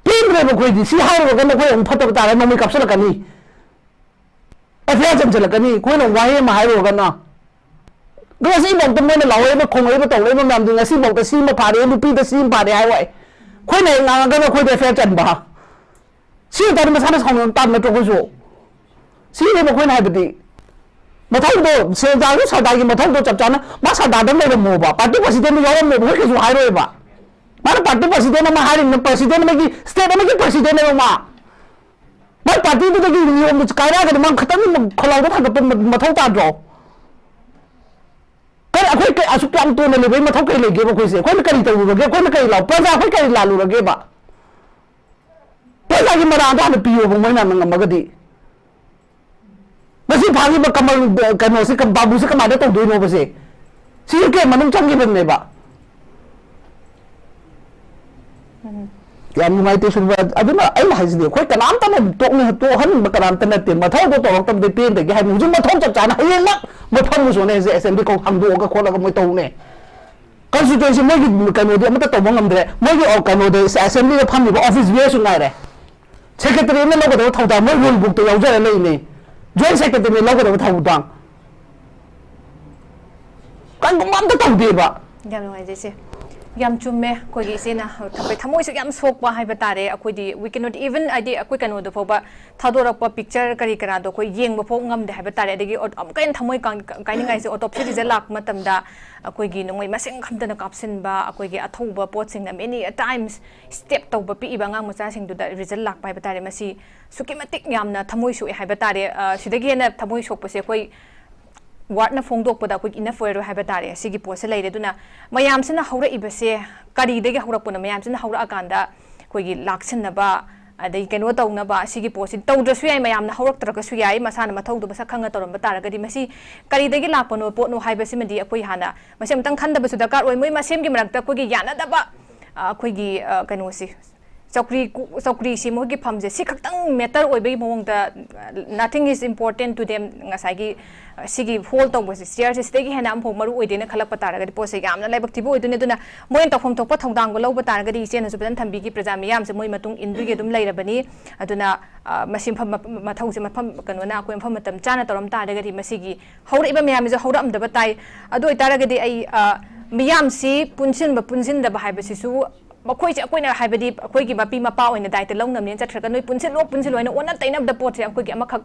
टीम रे बखोइ दि सी हाइरो गन कोइ हम फटो तारे ममि कपसल कनी अफिया जम चलकनी कोइ न वाहे मा हाइरो गन गसी बंग तम ने लावे म खोंगै ब तौले म नाम दुंगा सी बंग सी म फारे लुपी द सी फारे हाइ वाइ कोइ न nga गन कोइ दे फेर चन बा सी तन मसाना साउन तान तो गोजो सी ने बखोइन हाइबदि मथौ दो सेजागु सदागी मथौ दो चपचाना मा सदादम ले मोबा पार्टी प्रेसिडेंट यावम ने बखै जो हाइरोबा मार पार्टी प्रेसिडेंट मा हारि न प्रेसिडेंट में की स्टेट में की प्रेसिडेंट ने मा मा पार्टी तो की नियम कायरा के मा खतम खलाउ था मथौ ताद्रो कर अखोइ के असुक काम तो ने लेबै मथौ के लेगे बखै से कोइ करि तौरगे कोइ करि लाउ प्रजा कोइ करि लालुरगे बा प्रजा की मरा आधा पियो मैना नंगमगदी मसी भागी ब कमल कनो से कम बाबू से कमादे तो दोइनो बसे सी के मनम चंगी बनने बा याम नुमाइते सुबा अदुना आई हाइजदे कोइ कनाम तने तोकने तो हन बकराम तने ते मथौ दो तो तम दे पेन दे हाइ मुजु मथौ चप चाना हयेन मफम मुसोने से असेंबली को हमदो का खोला मोय तौने constituency मोगी कनो दे मत तौब ngमद्रे मोगी ओ कनो दे असेंबली दे फमबो ऑफिस वे सु नाइरे सेक्रेटरी ने लोगो थौदा मोय रूल बुक तो यावजरे लेने जॉइंट सेक्रेटरी ने लोगो थौदा kan gumam ta tawdeba yam no ai se yam chumme ko gi sena thapai thamoi se yam sok pa hai batare akoi di we cannot even id akoi kanu do phoba thadorak pa picture kari kara do koi yeng ba pho ngam de hai batare de gi am kain thamoi kainingai se autopsy result lak matam da akoi gi nongoi maseng khamdana kapsin ba akoi gi athouba pot sing na many times step to ba pi ba ngang macha sing du da result lak pai batare masi sukimatik yamna thamoi su hai batare sidagi na thamoi sok pa se koi ward ना फोंदोक पदा कोई इना फोयरो है बतारे सिगी पोसे लेरे दुना मयाम सिना हौरा इबसे करी देगे हौरा पुना मयाम सिना हौरा अकांदा कोई लाक्सिनबा अदई केनो तौनबा सिगी पोसे तौद्रसु याय मयाम ना हौरक तरकसु याय मसाना मथौदो बसा खंगा तौरम बतारगदी मसी करी देगे लापनो पोनो हाइबसे मदी अकोई हाना मसेम तंग खंदबसु दरकार ओय मोय मसेम गी मरक्ता कोई याना दबा कोई गी केनो सि ꯆꯧꯀ꯭ꯔꯤ ꯁꯤ ꯃꯣꯏꯒꯤ ꯐꯝꯁꯦ ꯁꯤ ꯈꯛꯇꯪ ꯃꯦꯇꯔ ꯑꯣꯏꯕꯒꯤ ꯃꯑꯣꯡꯗ nothing is important to them ꯉꯁꯥꯏꯒꯤ ꯁꯤꯒꯤ ꯍꯣꯜ ꯇꯧꯕꯁꯤ ꯆꯤꯌꯔꯁꯤ ꯁꯤꯗꯒꯤ ꯍꯦꯟꯅ ꯑꯃꯐꯥꯎ ꯃꯔꯨ ꯑꯣꯏꯗꯦꯅ ꯈꯜꯂꯛꯄ ꯇꯥꯔꯒꯗꯤ ꯄꯣꯠꯁꯦ ꯌꯥꯝꯅ ꯂꯥꯏꯕꯛ ꯊꯤꯕ ꯑꯣꯏꯗꯣꯏꯅꯤ ꯑꯗꯨꯅ ꯃꯣꯏꯅ ꯇꯧꯐꯝ ꯊꯣꯛꯄ ꯊꯧꯗꯥꯡꯗꯣ ꯂꯧꯕ ꯇꯥꯔꯒꯗꯤ ꯏꯆꯦꯅꯁꯨ ꯐꯖꯅ ꯊꯝꯕꯤꯒꯤ ꯄ꯭ꯔꯖꯥ ꯃꯤꯌꯥꯝꯁꯦ ꯃꯣꯏ ꯃꯇꯨꯡ ꯏꯟꯗꯨꯒꯤ ꯑꯗꯨꯝ ꯂꯩꯔꯕꯅꯤ ꯑꯗꯨꯅ ꯃꯁꯤ ꯃꯊꯧꯁꯦ ꯃꯐꯝ ꯀꯩꯅꯣꯅ ꯑꯩꯈꯣꯏ ꯃꯐꯝ ꯃꯇꯝ ꯆꯥꯅ ꯇꯧꯔꯝ ꯇꯥꯔꯒꯗꯤ ꯃꯁꯤꯒꯤ ꯍꯧꯔꯛꯏꯕ ꯃꯌꯥꯝꯁꯦ ꯍꯧꯔꯛꯑꯝꯗꯕ ꯇꯥꯏ ꯑꯗꯨ ꯑꯣꯏꯇꯥꯔꯒꯗꯤ ꯑꯩ ꯃꯤꯌꯥꯝꯁꯤ ꯄꯨꯟꯁꯤꯟꯕ ꯍꯥꯏꯕꯁꯤꯁꯨ ꯃꯈꯣꯏꯁꯦ ꯑꯩꯈꯣꯏꯅ ꯍꯥꯏꯕꯗꯤ ꯑꯩꯈꯣꯏꯒꯤ ꯃꯄꯤ ꯃꯄꯥ ꯑꯣꯏꯅ ꯗꯥꯏꯇ ꯂꯧꯅꯕꯅꯦꯅ ꯆꯠꯈ꯭ꯔꯒ ꯅꯣꯏ ꯄꯨꯟꯁꯤꯜꯂꯣ ꯍꯥꯏꯅ ꯑꯣꯟꯅ ꯇꯩꯅꯕꯗ ꯄꯣꯠꯁꯦ ꯑꯩꯈꯣꯏꯒꯤ ꯑꯃꯈꯛ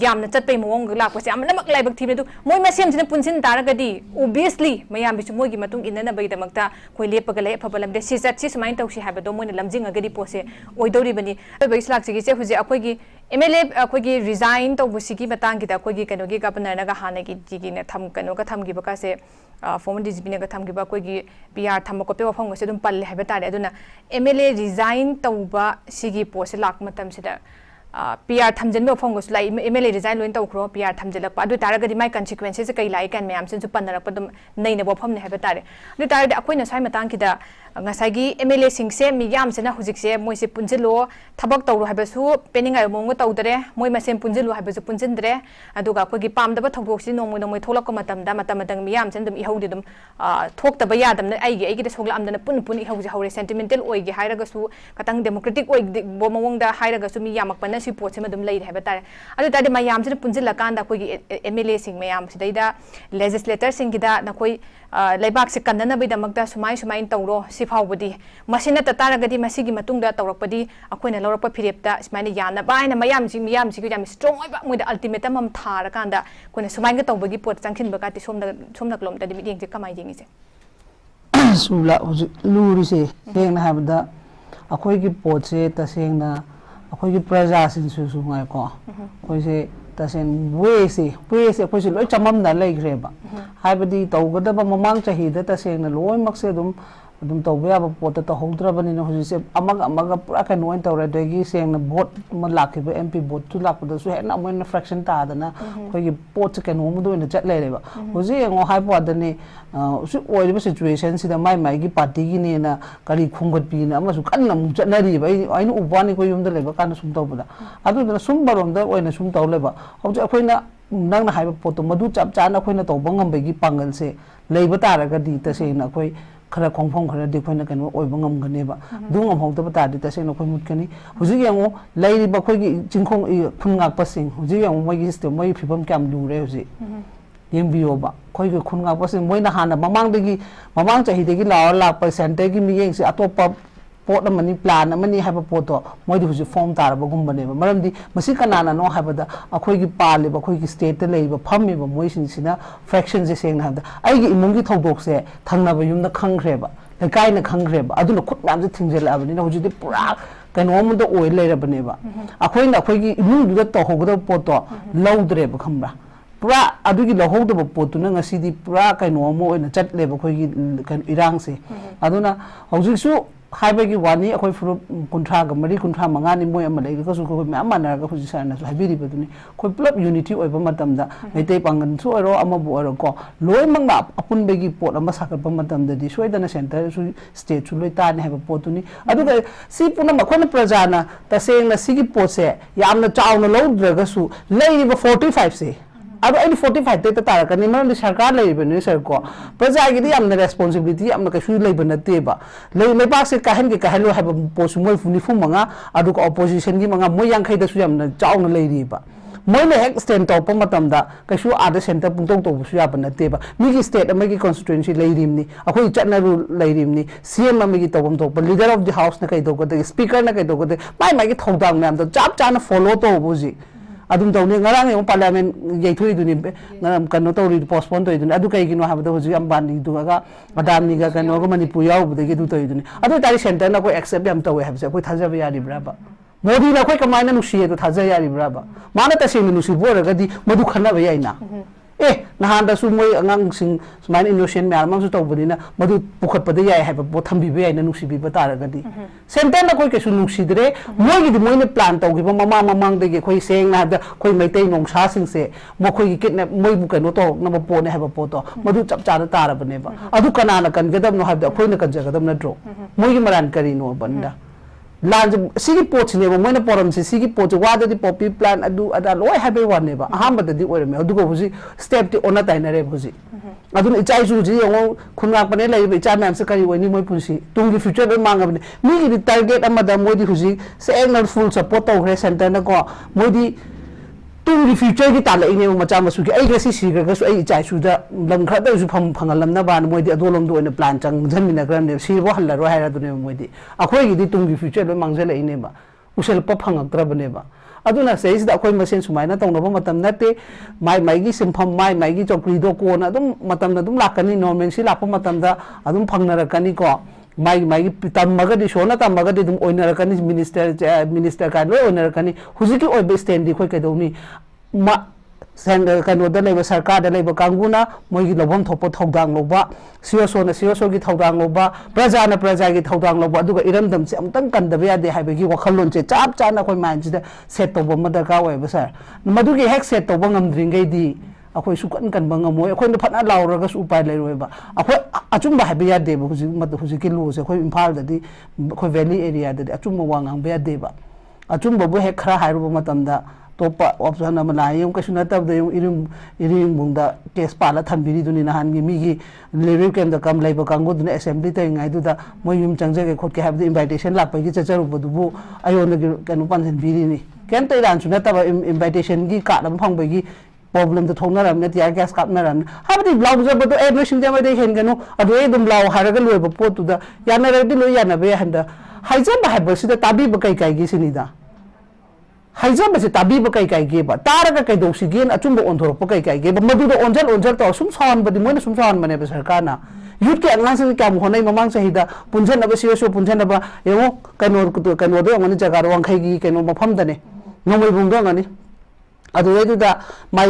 ꯌꯥꯝꯅ ꯆꯠꯄꯩ ꯃꯑꯣꯡꯗ ꯂꯥꯛꯄꯁꯦ ꯌꯥꯝꯅꯃꯛ ꯂꯥꯏꯕꯛ ꯊꯤꯕꯅꯤ ꯑꯗꯨ ꯃꯣꯏ ꯃꯁꯦꯝꯁꯤꯅ ꯄꯨꯟꯁꯤꯟ ꯇꯥꯔꯒꯗꯤ ꯑꯣꯕꯤꯌꯁꯂꯤ ꯃꯌꯥꯝꯕꯤꯁꯨ ꯃꯣꯏꯒꯤ ꯃꯇꯨꯡ ꯏꯟꯅꯅꯕꯒꯤꯗꯃꯛꯇ ꯑꯩꯈꯣꯏ ꯂꯦꯞꯄꯒ ꯂꯩ ꯑꯐꯕ ꯂꯝꯕꯤꯗ ꯁꯤ ꯆꯠꯁꯤ ꯁꯨꯃꯥꯏꯅ ꯇꯧꯁꯤ ꯍꯥꯏꯕꯗꯣ ꯃꯣꯏꯅ ꯂꯝꯖꯤꯡꯉꯒꯗꯤ ꯄꯣꯠꯁꯦ ꯑꯣꯏꯗꯧꯔꯤꯕꯅꯤ ꯑꯗꯨꯒꯤ ꯂꯥꯛꯆꯒꯤꯁꯦ ꯍꯧꯖꯤꯛ ꯑꯩꯈꯣꯏꯒꯤ MLA ꯑꯩꯈꯣꯏꯒꯤ ꯔꯤꯖꯥꯏꯟ ꯇꯧꯕꯁꯤꯒꯤ ꯃꯇꯥꯡꯒꯤꯗ ꯑꯩꯈꯣꯏꯒꯤ ꯀꯩꯅꯣꯒꯤ ꯒꯕꯔꯅꯔꯅꯒ ꯍꯥꯟꯅꯒꯤꯅ ꯀꯩꯅꯣꯒ ꯊꯝꯈꯤꯕ ꯀꯥꯁꯦ ꯐꯣꯔꯃꯔ DGPꯅꯒ ꯊꯝꯈꯤꯕ ꯑꯩꯈꯣꯏꯒꯤ PR ꯊꯝꯕ ꯈꯣꯠꯄ ꯋꯥꯐꯝꯒꯁꯦ ꯑꯗꯨꯝ ꯄꯜꯂꯦ ꯍꯥꯏꯕ ꯇꯥꯔꯦ ꯑꯗꯨꯅ MLA ꯔꯤꯖꯥꯏꯟ ꯇꯧꯕ ꯁꯤꯒꯤ ꯄꯣꯠꯁꯦ ꯂꯥꯛꯄ ꯃꯇꯝꯁꯤꯗ PR ꯊꯝꯖꯤꯟꯕ ꯋꯥꯐꯝꯒꯁꯨ ꯂꯥꯛꯏ MLA ꯔꯤꯖꯥꯏꯟ ꯂꯣꯏꯅ ꯇꯧꯈ꯭ꯔꯣ PR ꯊꯝꯖꯤꯜꯂꯛꯄ ꯑꯗꯨ ꯑꯣꯏꯇꯥꯔꯒꯗꯤ ꯃꯥꯏ ꯀꯟꯁꯤꯀ꯭ꯋꯦꯟꯁꯦꯁ ꯀꯩ ꯂꯥꯛꯏ ꯀꯥꯏꯅ ꯃꯌꯥꯝꯁꯤꯅꯁꯨ ꯄꯟꯅꯔꯛꯄ ꯑꯗꯨꯝ ꯅꯩꯅꯕ ꯋꯥꯐꯝꯅꯤ ꯍꯥꯏꯕ ꯇꯥꯔꯦ ꯑꯗꯨ ꯑꯣꯏꯇꯥꯔꯒꯗꯤ ꯑꯩꯈꯣꯏꯅ ꯁ꯭ꯋꯥꯏ ꯃꯇꯥꯡꯒꯤꯗ ꯉꯁꯥꯏꯒꯤ MLA ꯁꯤꯡꯁꯦ ꯃꯤꯌꯥꯝꯁꯤꯅ ꯍꯧꯖꯤꯛꯁꯦ ꯃꯣꯏꯁꯦ ꯄꯨꯟꯁꯤꯜꯂꯣ ꯊꯕꯛ ꯇꯧꯔꯣ ꯍꯥꯏꯕꯁꯨ ꯄꯦꯟꯅꯤꯡꯉꯥꯏ ꯃꯑꯣꯡꯗ ꯇꯧꯗ꯭ꯔꯦ ꯃꯣꯏ ꯃꯁꯦꯟ ꯄꯨꯟꯁꯤꯜꯂꯣ ꯍꯥꯏꯕꯁꯨ ꯄꯨꯟꯁꯤꯟꯗ꯭ꯔꯦ ꯑꯗꯨꯒ ꯑꯩꯈꯣꯏꯒꯤ ꯄꯥꯝꯗꯕ ꯊꯧꯗꯣꯛꯁꯤ ꯅꯣꯡꯃꯩ ꯊꯣꯛꯂꯛꯄ ꯃꯇꯝꯗ ꯃꯇꯝ ꯃꯤꯌꯥꯝꯁꯤꯅ ꯑꯗꯨꯝ ꯏꯍꯧꯗꯤ ꯑꯗꯨꯝ ꯊꯣꯛꯇꯕ ꯌꯥꯗꯕꯅ ꯑꯩꯒꯤꯗ ꯁꯣꯛꯂꯛꯑꯝꯗꯅ ꯄꯨꯟꯅ ꯏꯍꯧꯁꯦ ꯍꯧꯔꯦ ꯁꯦꯟꯇꯤꯃꯦꯟꯇꯦꯜ ꯑꯣꯏꯒꯦ ꯍꯥꯏꯔꯒꯁꯨ ꯈꯤꯇꯪ ꯗꯦꯃꯣꯀ꯭ꯔꯦꯇꯤꯛ ꯑꯣꯏꯕ ꯃꯑꯣꯡꯗ ꯍꯥꯏꯔꯒꯁꯨ ꯃꯤ ꯌꯥꯝꯃꯛꯄꯅ ꯁꯤ ꯄꯣꯠꯁꯤꯃ ꯑꯗꯨꯝ ꯂꯩꯔꯦ ꯍꯥꯏꯕ ꯇꯥꯔꯦ ꯑꯗꯨ ꯑꯣꯏꯇꯥꯔꯗꯤ ꯃꯌꯥꯝꯁꯤꯅ ꯄꯨꯟꯁꯤꯜꯂꯀꯥꯟꯗ ꯑꯩꯈꯣꯏꯒꯤ MLA ꯁꯤꯡ ꯃꯌꯥꯝꯁꯤꯗꯩꯗ ꯂꯦꯖꯤꯁꯂꯦꯇꯔꯁꯤꯡꯒꯤꯗ ꯅꯈꯣꯏ ꯂꯩꯕꯥꯛꯁꯦ ꯀꯟꯅꯅꯕꯒꯤꯗꯃꯛꯇ ꯁꯨꯃꯥꯏꯅ ꯇꯧꯔꯣ ꯁꯤ ꯐꯥꯎꯕꯗꯤ ꯃꯁꯤ ꯅꯠꯇ ꯇꯥꯔꯒꯗꯤ ꯃꯁꯤꯒꯤ ꯃꯇꯨꯡꯗ ꯇꯧꯔꯛꯄꯗꯤ ꯑꯩꯈꯣꯏꯅ ꯂꯧꯔꯛꯄ ꯐꯤꯔꯦꯞꯇ ꯁꯨꯃꯥꯏꯅ ꯌꯥꯅꯕ ꯍꯥꯏꯅ ꯃꯌꯥꯝꯁꯤꯒ ꯌꯥꯝ ꯁ꯭ꯇꯔꯣꯡ ꯑꯣꯏꯕ ꯃꯣꯏꯗ ꯑꯜꯇꯤꯃꯦꯇꯝ ꯑꯃ ꯊꯥꯔꯀꯥꯟꯗ ꯑꯩꯈꯣꯏꯅ ꯁꯨꯃꯥꯏꯅ ꯇꯧꯕꯒꯤ ꯄꯣꯠ ꯆꯪꯁꯤꯟꯕ ꯀꯥꯇꯤ ꯁꯣꯝꯅ ꯀꯂꯣꯝꯗꯗꯤ ꯃꯤꯠꯌꯦꯡꯁꯦ ꯀꯃꯥꯏꯅ ꯌꯦꯡꯉꯤꯁꯦ ꯁꯨꯝꯂ ꯍꯧꯖꯤꯛ ꯂꯨꯔꯤꯁꯦ ꯁꯦꯡꯅ ꯍꯥꯏꯕꯗ ꯑꯩꯈꯣꯏꯒꯤ ꯄꯣꯠꯁꯦ ꯇꯁꯦꯡꯅ ꯑꯩꯈꯣꯏꯒꯤ ꯄ꯭ꯔꯖꯥꯁꯤꯡꯁꯤꯁꯨ ꯉꯥꯏꯀꯣ ꯑꯩꯈꯣꯏꯁꯦ तसें वेसे अखोइसे लोइ चममना लेग्रेबा हाइबदी तौगदबा ममांग चाहिदा तसेंना लोइ मक्से अदुम तौबा याबा पोता तहौद्रबनिना हुजिसे अमग पुरा कनो इन तौरेदगी सेंगना भोट म लाखिबा MP भोट तु लाखबदसु हेना मोइन फ्रैक्शन तादना खोइगी पोट कनो मुदो इन चटलेरेबा हुजि एंगो हाइबोदने उसु ओइरिबा सिचुएशन सिदा माइ माइगी पार्टी गी नेना करी खुंगतपीना अमसु कन्ना मु चटनरिबा आइनो उबानि को युमदा लेबा काना सुम तौबदा अदुदना सुम बरोमदा ओइना सुम तौलेबा हौजे अखोइना नंगना हाइबा पोतो मदु चप चाना अखोइना तौबा ngambegi pangalse leiba taraga di taseina अखोइ खरा खोंफों खरा दिखोइना कनो ओइबा ngamगनेबा दुंग हमहौतबा तादि तसेना अखोइ मुटकनि हुजि यंगो leiरिबा अखोइगी चिंखों खुनगाकपसिंग हुजि यंगो मोइगी सिस्टम मोइ फिबम क्याम लुरे हुजि येंबियोबा अखोइगी खुनगाकपसिंग मोइना हाना ममांग चाहिदेगी लावर Lakpa सेंटरगी मियेंगसे अतोपा pot अमनी plan अमनी हाइबा पोतो मोइदि हुजि form तारबगुम्बनेबा मरमदि मसि कनानानो हाइबदा अखोइगी पालेबा अखोइगी state ता लेइबा फम्मेबा मोइसिनसिना फ्रैक्शन जे सेंगना हाबदा आइगी इमुंगी थौदोकसे थंगनाबा युमदा खंग्रेबा लेकाइना खंग्रेबा अदुना खुद नामसे थिंजेलाबनिना हुजिदि पुरा कनोमदा ओइ लेरबनेबा अखोइना अखोइगी इमुंगदुदा तोहगदा पोतो लौद्रेबा खंबा पुरा अदुगी लहोदबा पोतुना ngasiदी पुरा कनोमो ओइना चटलेबा अखोइगी इरांगसे अदुना हौजिसु हाइबगी वानी अखोइ फुरु कुंठा ग मरी कुंठा मंगानी मोय अमा लेगसु को म्याम मानरगा हुजि सारनासु हाइबिरिबदुनी खोइ पुलप यूनिटी ओइबा मतमदा मैतै पांगन सु ओरो अमा बु ओरो को लोय मंगमा अपुनबगी पोट अमा साकरपा मतमददि सोइदना सेंटर सु स्टेट सु लोय ताने हाइबा पोतुनी अदुगा सि पुना मखोना प्रजाना तसेंगना सिगी पोसे यामना चावना लौद्रगसु लेइबा 45 से अब 45 ते तारकनी मरम सरकार लेबने सर को प्रजा गिदी हमने रेस्पोंसिबिलिटी हमने कछु लेब नतेबा लेबाक से कहन के कहलो है पोस मोय फुनिफु मंगा अदु को ऑपोजिशन की मंगा मोय यांखै दसु हमने चावना लेरिबा मोयने हेक स्टैंड तौप मतमदा कछु आदा सेंटर पुंतों तौबसु याब नतेबा मिगी स्टेट अमगी कॉन्स्टिट्यूएंसी लेरिमनी अखोइ चटनरु लेरिमनी सीएम अमगी तौबम तौप लीडर ऑफ द हाउस न कै दोगदे स्पीकर न कै दोगदे माइ थौदांग नाम द चाप चाना फॉलो तौबुजी अदुम तौने ngaraang yung parliament yaithoi duni kano tawri postpone toi duni adu kaigino habada hoji ambani duga adamni ga kano ga manipur yaubudagi du toi duni adu tari center na ko accept yam tawe habse koi thajaba yari braba modi na koi kamaina nusiye to thaja yari braba mana ta sing nusi boraga di madu khana ba yaina nahan da su moi angang sing sumain innocent myar mang su tawbudina madu pukhat pada yai haba bo thambi be yaina nusi bi bataraga di center na koi kesu nusi dire moi gi moi ne plan taw gi ba mamang de gi koi seng na da koi maitai nong sa sing se mo koi gi kidnap moi bu kano to na ba po ne haba po to madu chap cha da tara bane ba adu kana na kan gadam no haba koi na kan ja gadam na dro moi gi maran kari no banda ꯂꯥꯟꯁꯦ ꯁꯤꯒꯤ ꯄꯣꯠꯁꯤꯅꯦꯕ ꯃꯣꯏꯅ ꯄꯣꯔꯝꯁꯦ ꯁꯤꯒꯤ ꯄꯣꯠꯁꯦ ꯋꯥꯗꯗꯤ poppy plan ꯑꯗꯨ ꯑꯗꯥ ꯂꯣꯏ ꯍꯥꯏꯕꯩ ꯋꯥꯅꯦꯕ ꯑꯍꯥꯟꯕꯗꯗꯤ ꯑꯣꯏꯔꯝꯃꯦ ꯑꯗꯨꯒ ꯍꯧꯖꯤꯛ ꯁ꯭ꯇꯦꯞꯇꯤ ꯑꯣꯟꯅ ꯇꯩꯅꯔꯦꯕ ꯍꯧꯖꯤꯛ ꯑꯗꯨꯅ ꯏꯆꯥ ꯏꯁꯨꯁꯤ ꯌꯦꯡꯉꯣ ꯈꯨꯟꯉꯥꯛꯄꯅꯦ ꯂꯩꯔꯤꯕ ꯏꯆꯥ ꯃꯌꯥꯝꯁꯦ ꯀꯔꯤ ꯑꯣꯏꯅꯤ ꯃꯣꯏ ꯄꯨꯟꯁꯤ ꯇꯨꯡꯒꯤ ꯐ꯭ꯌꯨꯆꯔ ꯂꯣꯏ ꯃꯥꯡꯉꯕꯅꯤ ꯃꯤꯒꯤꯗꯤ ꯇꯥꯔꯒꯦꯠ ꯑꯃꯗ ꯃꯣꯏꯗꯤ ꯍꯧꯖꯤꯛ ꯁꯦꯡꯅ ꯐꯨꯜ ꯁꯞꯄꯣꯔꯠ ꯇꯧꯈ꯭ꯔꯦ ꯁꯦꯟꯇꯔꯅꯀꯣ ꯃꯣꯏꯗꯤ ꯇꯨꯡꯒꯤ ꯐ꯭ꯌꯨꯆꯔꯒꯤ ꯇꯥꯜꯂꯛꯏꯅꯦꯕ ꯃꯆꯥ ꯃꯁꯨꯒꯤ ꯑꯩ ꯉꯁꯤ ꯁꯤꯈ꯭ꯔꯒꯁꯨ ꯑꯩ ꯏꯆꯥ ꯏꯁꯨꯗ ꯂꯝ ꯈꯔꯗꯁꯨ ꯐꯪꯍꯜꯂꯝꯅꯕꯅ ꯃꯣꯏꯗꯤ ꯑꯗꯣꯂꯣꯝꯗ ꯑꯣꯏꯅ ꯄ꯭ꯂꯥꯟ ꯆꯪꯁꯤꯟꯃꯤꯟꯅꯈ꯭ꯔꯕꯅꯦꯕ ꯁꯤꯕꯨ ꯍꯜꯂꯔꯣꯏ ꯍꯥꯏꯔꯗꯨꯅꯦꯕ ꯃꯣꯏꯗꯤ ꯑꯩꯈꯣꯏꯒꯤꯗꯤ ꯇꯨꯡꯒꯤ ꯐ꯭ꯌꯨꯆꯔ ꯂꯣꯏ ꯃꯥꯡꯖꯜꯂꯛꯏꯅꯦꯕ ꯎꯁꯜꯂꯛꯄ ꯐꯪꯉꯛꯇ꯭ꯔꯕꯅꯦꯕ ꯑꯗꯨꯅ ꯁꯤꯗꯩꯁꯤꯗ ꯑꯩꯈꯣꯏ ꯃꯁꯦꯟ ꯁꯨꯃꯥꯏꯅ ꯇꯧꯅꯕ ꯃꯇꯝ ꯅꯠꯇꯦ ꯃꯥꯏꯒꯤ ꯁꯤꯟꯐꯝ ꯃꯥꯏꯒꯤ ꯆꯧꯀ꯭ꯔꯤꯗꯣ ꯀꯣꯟꯅ ꯑꯗꯨꯝ ꯃꯇꯝꯗ ꯑꯗꯨꯝ ꯂꯥꯛꯀꯅꯤ ꯅꯣꯔꯃꯦꯜꯁꯤ ꯂꯥꯛꯄ ꯃꯇꯝꯗ ꯑꯗꯨꯝ ꯐꯪꯅꯔꯛꯀꯅꯤꯀꯣ ꯃꯥꯏꯒꯤ ꯇꯝꯃꯒꯗꯤ ꯏꯁꯣꯔꯅ ꯇꯝꯃꯒꯗꯤ ꯑꯗꯨꯝ ꯑꯣꯏꯅꯔꯛꯀꯅꯤ ꯃꯤꯅꯤꯁꯇꯔ ꯀꯥꯏꯅ ꯂꯣꯏ ꯑꯣꯏꯅꯔꯛꯀꯅꯤ ꯍꯧꯖꯤꯛꯀꯤ ꯑꯣꯏꯕ ꯁ꯭ꯇꯦꯟꯗꯤ ꯑꯩꯈꯣꯏ ꯀꯩꯗꯧꯅꯤ ꯀꯩꯅꯣꯗ ꯂꯩꯕ ꯁꯔꯀꯥꯔꯗ ꯂꯩꯕ ꯀꯥꯡꯕꯨꯅ ꯃꯣꯏꯒꯤ ꯂꯧꯐꯝ ꯊꯣꯛꯄ ꯊꯧꯗꯥꯡ ꯂꯧꯕ ꯁꯤꯑꯣꯁꯣꯅ ꯁꯤꯑꯣꯁꯣꯒꯤ ꯊꯧꯗꯥꯡ ꯂꯧꯕ ꯄ꯭ꯔꯖꯥꯅ ꯄ꯭ꯔꯖꯥꯒꯤ ꯊꯧꯗꯥꯡ ꯂꯧꯕ ꯑꯗꯨꯒ ꯏꯔꯝꯗꯝꯁꯦ ꯑꯃꯨꯛꯇꯪ ꯀꯟꯗꯕ ꯌꯥꯗꯦ ꯍꯥꯏꯕꯒꯤ ꯋꯥꯈꯜꯂꯣꯟꯁꯦ ꯆꯞ ꯆꯥꯅ ꯑꯩꯈꯣꯏ ꯃꯥꯏꯟꯁꯤꯗ ꯁꯦꯠ ꯇꯧꯕ ꯑꯃ ꯗꯔꯀꯥꯔ ꯑꯣꯏꯌꯦꯕ ꯁꯥꯔ ꯃꯗꯨꯒꯤ ꯍꯦꯛ ꯁꯦꯠ ꯇꯧꯕ ꯉꯝꯗ꯭ꯔꯤꯉꯩꯗꯤ ꯑꯩꯈꯣꯏ ꯁꯨꯀꯟ ꯀꯟꯕ ꯉꯝꯃꯣꯏ ꯑꯩꯈꯣꯏꯅ ꯐꯅ ꯂꯥꯎꯔꯒꯁꯨ ꯎꯄꯥꯏ ꯂꯩꯔꯣꯏꯕ ꯑꯩꯈꯣꯏ ꯑꯆꯨꯝꯕ ꯍꯥꯏꯕ ꯌꯥꯗꯦꯕ ꯍꯧꯖꯤꯛꯀꯤ ꯂꯣꯁꯦ ꯑꯩꯈꯣꯏ ꯏꯝꯐꯥꯜꯗꯗꯤ ꯑꯩꯈꯣꯏ ꯚꯦꯂꯤ ꯑꯦꯔꯤꯌꯥꯗꯗꯤ ꯑꯆꯨꯝꯕ ꯋꯥ ꯉꯥꯡꯕ ꯌꯥꯗꯦꯕ ꯑꯆꯨꯝꯕꯕꯨ ꯍꯦꯛ ꯈꯔ ꯍꯥꯏꯔꯨꯕ ꯃꯇꯝꯗ ꯑꯇꯣꯞꯄ ꯑꯣꯞꯁꯟ ꯑꯃ ꯂꯥꯛꯑꯦ ꯌꯨꯝ ꯀꯩꯁꯨ ꯅꯠꯇꯕꯗ ꯏꯔꯤꯡꯕꯨꯡꯗ ꯀꯦꯁ ꯄꯥꯜꯂ ꯊꯝꯕꯤꯔꯤꯗꯨꯅꯤ ꯅꯍꯥꯟꯒꯤ ꯃꯤꯒꯤ ꯂꯤꯕꯔ ꯀꯦꯝꯗ ꯂꯩꯕ ꯀꯥꯡꯕꯨꯗꯨꯅ ꯑꯦꯁꯦꯝꯕ꯭ꯂꯤ ꯇꯧꯔꯤꯉꯩꯗꯨꯗ ꯃꯣꯏ ꯌꯨꯝ ꯆꯪꯖꯒꯦ ꯈꯣꯠꯀꯦ ꯍꯥꯏꯕꯗ ꯏꯟꯚꯥꯏꯇꯦꯁꯟ ꯂꯥꯛꯄꯒꯤ ꯆꯠꯆꯔꯨꯕꯗꯨꯕꯨ ꯑꯩꯉꯣꯟꯗꯒꯤ ꯀꯩꯅꯣ ꯄꯥꯟꯁꯤꯟꯕꯤꯔꯤꯅꯤ ꯀꯩꯝꯇ ꯏꯔꯥꯟꯁꯨ ꯅꯠꯇꯕ ꯏꯟꯚꯥꯏꯇꯦꯁꯟꯒꯤ ꯀꯥꯔꯠ ꯑꯃ ꯐꯪꯕꯒꯤ ꯄ꯭ꯔꯣꯕ꯭ꯂꯦꯝꯗꯣ ꯊꯣꯛꯅꯔꯕꯅꯤꯅ ꯇꯤꯌꯥꯔ ꯒ꯭ꯌꯥꯁ ꯀꯥꯞꯅꯔꯕꯅꯤ ꯍꯥꯏꯕꯗꯤ ꯂꯥꯎꯖꯕꯗꯣ ꯅꯣꯏ ꯁꯤꯡꯖꯃꯩꯗꯩ ꯍꯦꯟꯒꯅꯨ ꯑꯗꯨ ꯑꯩ ꯑꯗꯨꯝ ꯂꯥꯎ ꯍꯥꯏꯔꯒ ꯂꯣꯏꯕ ꯄꯣꯠꯇꯨꯗ ꯌꯥꯅꯔꯗꯤ ꯂꯣꯏ ꯌꯥꯅꯕ ꯌꯥꯏ ꯍꯟꯗ ꯍꯥꯏꯖꯕ ꯍꯥꯏꯕꯁꯤꯗ ꯇꯥꯕꯤꯕ ꯀꯩ ꯀꯥꯏꯒꯦ ꯁꯤꯅꯤꯗ ꯍꯥꯏꯖꯕꯁꯦ ꯇꯥꯕꯤꯕ ꯀꯩ ꯀꯥꯏꯒꯦꯕ ꯇꯥꯔꯒ ꯀꯩꯗꯧꯁꯤꯒꯦꯅ ꯑꯆꯨꯝꯕ ꯑꯣꯟꯊꯣꯔꯛꯄ ꯀꯩ ꯀꯥꯏꯒꯦꯕ ꯃꯗꯨꯗ ꯑꯣꯟꯖꯜ ꯇꯧꯔ ꯁꯨꯝ ꯁꯥꯎꯍꯟꯕꯗꯤ ꯃꯣꯏꯅ ꯁꯨꯝ ꯁꯥꯎꯍꯟꯕꯅꯦꯕ ꯁꯔꯀꯥꯔꯅ ꯌꯨꯠꯀꯤ ꯑꯉꯥꯡꯁꯤꯡ ꯀꯌꯥꯝ ꯍꯣꯠꯅꯩ ꯃꯃꯥꯡ ꯆꯍꯤꯗ ꯄꯨꯟꯁꯤꯟꯅꯕ ꯁꯤꯑꯣꯁꯨ ꯄꯨꯟꯁꯤꯟꯅꯕ ꯌꯦꯡꯉꯣ ꯀꯩꯅꯣꯗ ꯌꯦꯡꯉꯅꯤ ꯖꯒꯥꯗ ꯋꯥꯡꯈꯩꯒꯤ ꯀꯩꯅꯣ ꯃꯐꯝꯗꯅꯦ ꯅꯣꯡꯃꯩꯕꯨꯡꯗ ꯌꯦꯡꯉꯅꯤ ꯑꯗꯨꯗꯩꯗꯨꯗ ꯃꯥꯏ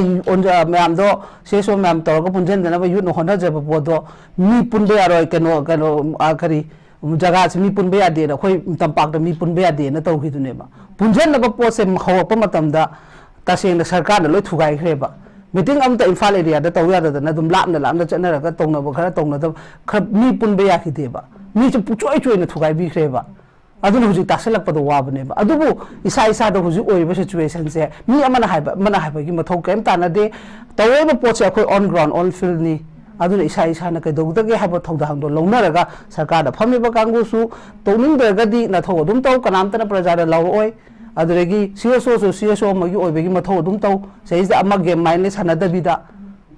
ꯃꯌꯥꯝꯗꯣ ꯁꯤꯑꯣꯁꯨ ꯃꯌꯥꯝ ꯇꯧꯔꯒ ꯄꯨꯟꯁꯤꯟꯗꯅꯕ ꯌꯨꯠꯅ ꯍꯣꯠꯅꯖꯕ ꯄꯣꯠꯇꯣ ꯃꯤ ꯄꯨꯟꯕ ꯌꯥꯔꯣꯏ ꯀꯔꯤ ꯖꯒꯥꯁꯤ ꯃꯤ ꯄꯨꯟꯕ ꯌꯥꯗꯦꯅ ꯑꯩꯈꯣꯏ ꯇꯝꯄꯥꯛꯇ ꯃꯤ ꯄꯨꯟꯕ ꯌꯥꯗꯦꯅ ꯇꯧꯈꯤꯗꯨꯅꯦꯕ ꯄꯨꯟꯁꯤꯟꯅꯕ ꯄꯣꯠꯁꯦ ꯍꯧꯔꯛꯄ ꯃꯇꯝꯗ ꯇꯁꯦꯡꯅ ꯁꯔꯀꯥꯔꯅ ꯂꯣꯏ ꯊꯨꯒꯥꯏꯈ꯭ꯔꯦꯕ ꯃꯤꯇꯤꯡ ꯑꯃꯇ ꯏꯝꯐꯥꯜ ꯑꯦꯔꯤꯌꯥꯗ ꯇꯧ ꯌꯥꯗꯗꯅ ꯑꯗꯨꯝ ꯂꯥꯞꯅ ꯆꯠꯅꯔꯒ ꯇꯧꯅꯕ ꯈꯔ ꯇꯧꯅꯗꯕ ꯈꯔ ꯃꯤ ꯄꯨꯟꯕ ꯌꯥꯈꯤꯗꯦꯕ ꯃꯤꯁꯦ ꯄꯨꯆꯣꯏ ꯆꯣꯏꯅ ꯊꯨꯒꯥꯏꯕꯤꯈ꯭ꯔꯦꯕ ꯑꯗꯨꯅ ꯍꯧꯖꯤꯛ ꯇꯥꯁꯜꯂꯛꯄꯗ ꯋꯥꯕꯅꯦꯕ ꯑꯗꯨꯕꯨ ꯏꯁꯥꯗ ꯍꯧꯖꯤꯛ ꯑꯣꯏꯔꯤꯕ ꯁꯤꯆꯨꯋꯦꯁꯟꯁꯦ ꯃꯤ ꯑꯃꯅ ꯍꯥꯏꯕꯒꯤ ꯃꯊꯧ ꯀꯔꯤꯝ ꯇꯥꯟꯅꯗꯦ ꯇꯧꯔꯤꯕ ꯄꯣꯠꯁꯦ ꯑꯩꯈꯣꯏ ꯑꯣꯟ ꯒ꯭ꯔꯥꯎꯟ ꯑꯣꯟ ꯐꯤꯜꯗꯅꯤ ꯑꯗꯨꯅ ꯏꯁꯥꯅ ꯀꯩꯗꯧꯒꯗꯒꯦ ꯍꯥꯏꯕ ꯊꯧꯗꯥꯡꯗꯣ ꯂꯧꯅꯔꯒ ꯁꯔꯀꯥꯔꯗ ꯐꯝꯃꯤꯕ ꯀꯥꯡꯕꯨꯁꯨ ꯇꯧꯅꯤꯡꯗ꯭ꯔꯒꯗꯤ ꯅꯊꯧ ꯑꯗꯨꯝ ꯇꯧ ꯀꯅꯥꯝꯇꯅ ꯄ꯭ꯔꯖꯥꯗ ꯂꯥꯎꯔꯛꯑꯣꯏ ꯑꯗꯨꯗꯒꯤ ꯁꯤꯑꯣꯁꯣꯁꯨ ꯁꯤꯑꯣꯁꯣ ꯑꯃꯒꯤ ꯑꯣꯏꯕꯒꯤ ꯃꯊꯧ ꯑꯗꯨꯝ ꯇꯧ ꯁꯤꯗꯩꯁꯤꯗ ꯑꯃ ꯒꯦꯝ ꯃꯥꯏꯟꯗ ꯁꯥꯟꯅꯗꯕꯤꯗ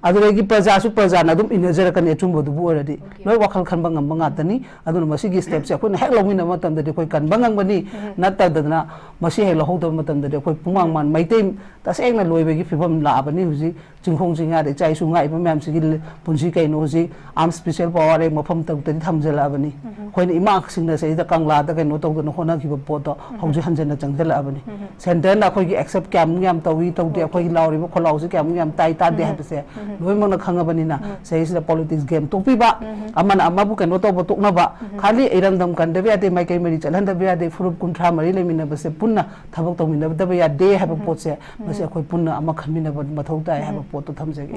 ꯑꯗꯨꯗꯒꯤ ꯄ꯭ꯔꯖꯥꯁꯨ ꯄ꯭ꯔꯖꯥꯅ ꯑꯗꯨꯝ ꯏꯟꯅꯖꯔꯛꯀꯅꯤ ꯑꯆꯨꯝꯕꯗꯨꯕꯨ ꯑꯣꯏꯔꯗꯤ ꯂꯣꯏ ꯋꯥꯈꯜ ꯈꯟꯕ ꯉꯝꯕ ꯉꯥꯛꯇꯅꯤ ꯑꯗꯨꯅ ꯃꯁꯤꯒꯤ ꯁ꯭ꯇꯦꯞꯁꯦ ꯑꯩꯈꯣꯏꯅ ꯍꯦꯛ ꯂꯧꯃꯤꯟꯅꯕ ꯃꯇꯝꯗꯗꯤ ꯑꯩꯈꯣꯏ ꯀꯟꯕ ꯉꯝꯒꯅꯤ ꯅꯠꯇꯗꯅ ꯃꯁꯤ ꯍꯦꯛ ꯂꯧꯍꯧꯗꯕ ꯃꯇꯝꯗꯗꯤ ꯑꯩꯈꯣꯏ ꯄꯨꯡꯃꯥꯡ ꯃꯩꯇꯩ ꯇꯁꯦꯡꯅ ꯂꯣꯏꯕꯒꯤ ꯐꯤꯕꯝ ꯂꯥꯛꯑꯕꯅꯤ ꯍꯧꯖꯤꯛ ꯆꯤꯡꯈꯣꯡ ꯆꯤꯡꯌꯥꯗ ꯏꯆꯥ ꯏꯁꯨ ꯉꯥꯛꯏꯕ ꯃꯌꯥꯝꯁꯤꯒꯤ ꯄꯨꯟꯁꯤ ꯀꯩꯅꯣ ꯍꯧꯖꯤꯛ ꯑꯥꯔꯝ ꯁ꯭ꯄꯦꯁꯤꯌꯦꯜ ꯄꯋꯥꯔ ꯃꯐꯝ ꯇꯔꯨꯛꯇꯗꯤ ꯊꯝꯖꯤꯜꯂꯛꯑꯕꯅꯤ ꯑꯩꯈꯣꯏꯅ ꯏꯃꯥꯁꯤꯡꯅ ꯁꯤꯗ ꯀꯪꯂꯥꯗ ꯀꯩꯅꯣ ꯇꯧꯗꯅ ꯍꯣꯠꯅꯈꯤꯕ ꯄꯣꯠꯇꯣ ꯍꯧꯖꯤꯛ ꯍꯟꯖꯤꯟꯅ ꯆꯪꯁꯤꯜꯂꯛꯑꯕꯅꯤ ꯁꯦꯟꯇꯔꯅ ꯑꯩꯈꯣꯏꯒꯤ ꯑꯦꯛꯁꯦꯞ ꯀꯌꯥꯃꯨꯛ ꯌꯥꯝ ꯇꯧꯏ ꯇꯧꯗꯦ ꯑꯩꯈꯣꯏꯒꯤ ꯂꯥꯎꯔꯤꯕ ꯈꯣꯜꯂꯥꯎꯁꯦ ꯀꯌꯥꯃꯨꯛ ꯌꯥꯝ ꯇꯥꯗꯦ ꯍꯥꯏꯕꯁꯦ ꯂꯣꯏꯅꯃꯛꯅ ꯈꯪꯉꯕꯅꯤꯅ ꯁꯤꯗꯩꯁꯤꯗ ꯄꯣꯂꯤꯇꯤꯛꯁ ꯒꯦꯝ ꯇꯣꯛꯄꯤꯕ ꯑꯃꯅ ꯑꯃꯕꯨ ꯀꯩꯅꯣ ꯇꯧꯕ ꯇꯣꯛꯅꯕ ꯈꯥꯂꯤ ꯏꯔꯝꯗꯝ ꯀꯟꯗꯕ ꯌꯥꯗꯦ ꯃꯥꯏꯀꯩ ꯃꯔꯤ ꯆꯠꯍꯟꯗꯕ ꯌꯥꯗꯦ ꯐꯨꯔꯨꯞ 30 ꯂꯩꯃꯤꯟꯅꯕꯁꯦ ꯄꯨꯟꯅ ꯊꯕꯛ ꯇꯧꯃꯤꯟꯅꯗꯕ ꯌꯥꯗꯦ ꯍꯥꯏꯕ ꯄꯣꯠꯁꯦ ꯃꯁꯤ ꯑꯩꯈꯣꯏ ꯄꯨꯟꯅ ꯑꯃ ꯈꯟꯃꯤꯟꯅꯕ ꯃꯊꯧ ꯇꯥꯏ ꯍꯥꯏꯕ ꯄꯣꯠꯇꯣ ꯊꯝꯖꯒꯦ